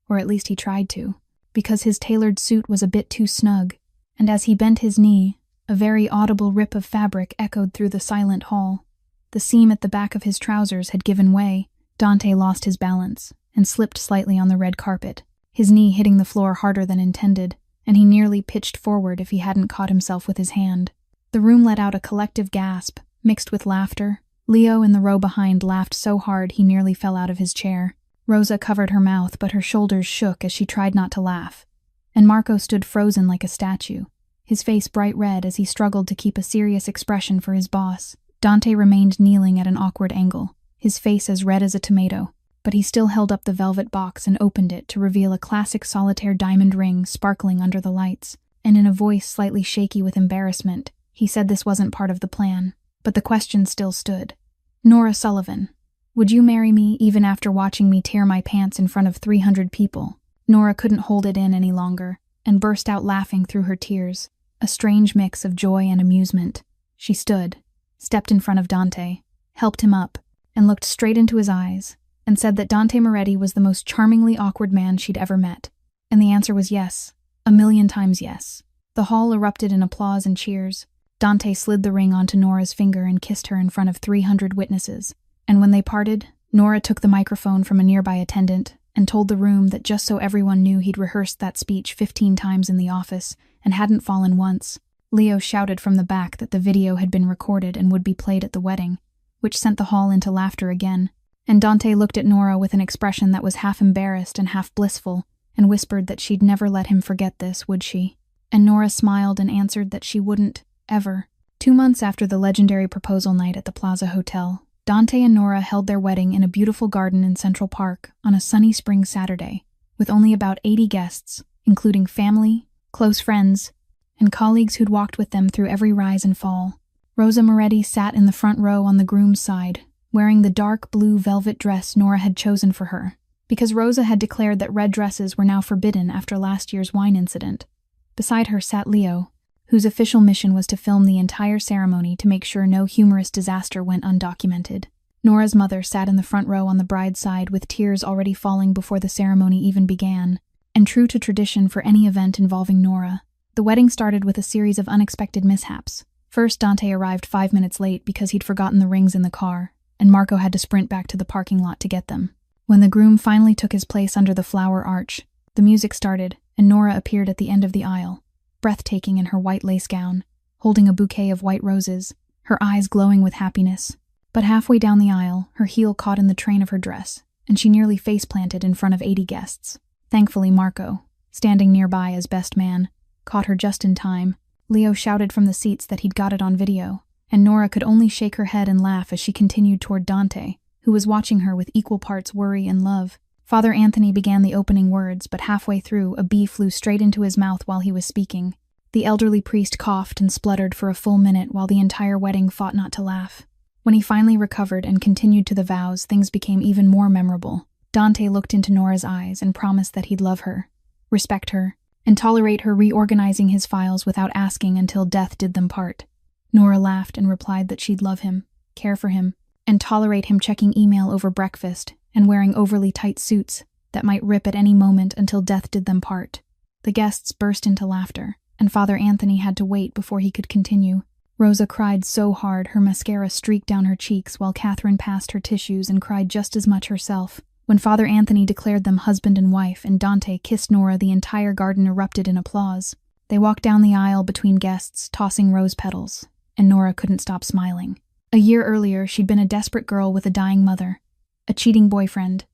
or at least he tried to, because his tailored suit was a bit too snug, and as he bent his knee, a very audible rip of fabric echoed through the silent hall. The seam at the back of his trousers had given way. Dante lost his balance and slipped slightly on the red carpet, his knee hitting the floor harder than intended, and he nearly pitched forward if he hadn't caught himself with his hand. The room let out a collective gasp, mixed with laughter. Leo in the row behind laughed so hard he nearly fell out of his chair. Rosa covered her mouth, but her shoulders shook as she tried not to laugh. And Marco stood frozen like a statue, his face bright red as he struggled to keep a serious expression for his boss. Dante remained kneeling at an awkward angle, his face as red as a tomato, but he still held up the velvet box and opened it to reveal a classic solitaire diamond ring sparkling under the lights, and in a voice slightly shaky with embarrassment, he said this wasn't part of the plan, but the question still stood. Nora Sullivan, Would you marry me even after watching me tear my pants in front of 300 people? Nora couldn't hold it in any longer and burst out laughing through her tears, a strange mix of joy and amusement. She stood, stepped in front of Dante, helped him up, and looked straight into his eyes, and said that Dante Moretti was the most charmingly awkward man she'd ever met. And the answer was yes, 1,000,000 times yes. The hall erupted in applause and cheers. Dante slid the ring onto Nora's finger and kissed her in front of 300 witnesses. And when they parted, Nora took the microphone from a nearby attendant and told the room that just so everyone knew he'd rehearsed that speech 15 times in the office and hadn't fallen once. Leo shouted from the back that the video had been recorded and would be played at the wedding, which sent the hall into laughter again. And Dante looked at Nora with an expression that was half embarrassed and half blissful, and whispered that she'd never let him forget this, would she? And Nora smiled and answered that she wouldn't, ever. 2 months after the legendary proposal night at the Plaza Hotel, Dante and Nora held their wedding in a beautiful garden in Central Park on a sunny spring Saturday, with only about 80 guests, including family, close friends, and colleagues who'd walked with them through every rise and fall. Rosa Moretti sat in the front row on the groom's side, wearing the dark blue velvet dress Nora had chosen for her, because Rosa had declared that red dresses were now forbidden after last year's wine incident. Beside her sat Leo, whose official mission was to film the entire ceremony to make sure no humorous disaster went undocumented. Nora's mother sat in the front row on the bride's side with tears already falling before the ceremony even began, and true to tradition for any event involving Nora, the wedding started with a series of unexpected mishaps. First, Dante arrived 5 minutes late because he'd forgotten the rings in the car, and Marco had to sprint back to the parking lot to get them. When the groom finally took his place under the flower arch, the music started, and Nora appeared at the end of the aisle, breathtaking in her white lace gown, holding a bouquet of white roses, her eyes glowing with happiness. But halfway down the aisle, her heel caught in the train of her dress, and she nearly face-planted in front of 80 guests. Thankfully, Marco, standing nearby as best man, caught her just in time. Leo shouted from the seats that he'd got it on video, and Nora could only shake her head and laugh as she continued toward Dante, who was watching her with equal parts worry and love. Father Anthony began the opening words, but halfway through, a bee flew straight into his mouth while he was speaking. The elderly priest coughed and spluttered for a full minute while the entire wedding fought not to laugh. When he finally recovered and continued to the vows, things became even more memorable. Dante looked into Nora's eyes and promised that he'd love her, respect her, and tolerate her reorganizing his files without asking until death did them part. Nora laughed and replied that she'd love him, care for him, and tolerate him checking email over breakfast and wearing overly tight suits that might rip at any moment until death did them part. The guests burst into laughter, and Father Anthony had to wait before he could continue. Rosa cried so hard her mascara streaked down her cheeks while Catherine passed her tissues and cried just as much herself. When Father Anthony declared them husband and wife and Dante kissed Nora, the entire garden erupted in applause. They walked down the aisle between guests, tossing rose petals, and Nora couldn't stop smiling. A year earlier, she'd been a desperate girl with a dying mother, a cheating boyfriend,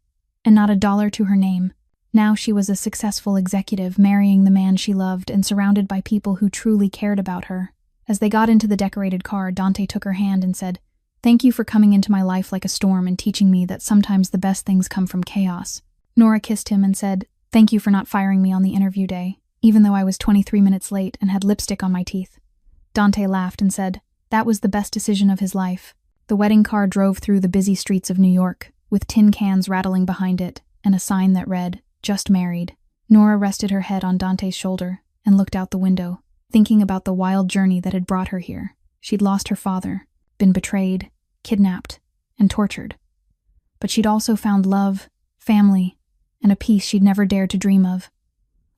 and not a dollar to her name. Now she was a successful executive, marrying the man she loved and surrounded by people who truly cared about her. As they got into the decorated car, Dante took her hand and said, "Thank you for coming into my life like a storm and teaching me that sometimes the best things come from chaos." Nora kissed him and said, "Thank you for not firing me on the interview day, even though I was 23 minutes late and had lipstick on my teeth." Dante laughed and said, "That was the best decision of his life." The wedding car drove through the busy streets of New York, with tin cans rattling behind it and a sign that read, "Just married." Nora rested her head on Dante's shoulder and looked out the window, thinking about the wild journey that had brought her here. She'd lost her father, been betrayed, kidnapped, and tortured. But she'd also found love, family, and a peace she'd never dared to dream of.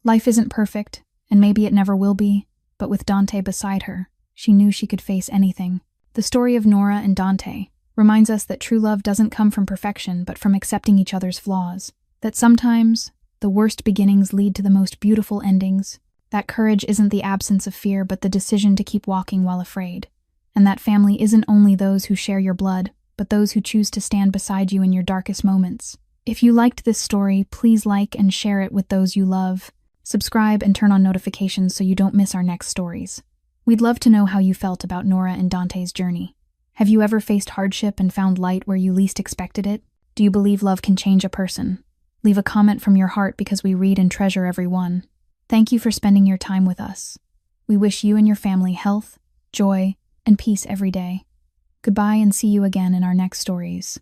Life isn't perfect, and maybe it never will be, but with Dante beside her, she knew she could face anything. The story of Nora and Dante reminds us that true love doesn't come from perfection, but from accepting each other's flaws. That sometimes the worst beginnings lead to the most beautiful endings. That courage isn't the absence of fear, but the decision to keep walking while afraid. And that family isn't only those who share your blood, but those who choose to stand beside you in your darkest moments. If you liked this story, please like and share it with those you love. Subscribe and turn on notifications so you don't miss our next stories. We'd love to know how you felt about Nora and Dante's journey. Have you ever faced hardship and found light where you least expected it? Do you believe love can change a person? Leave a comment from your heart because we read and treasure every one. Thank you for spending your time with us. We wish you and your family health, joy, and peace every day. Goodbye and see you again in our next stories.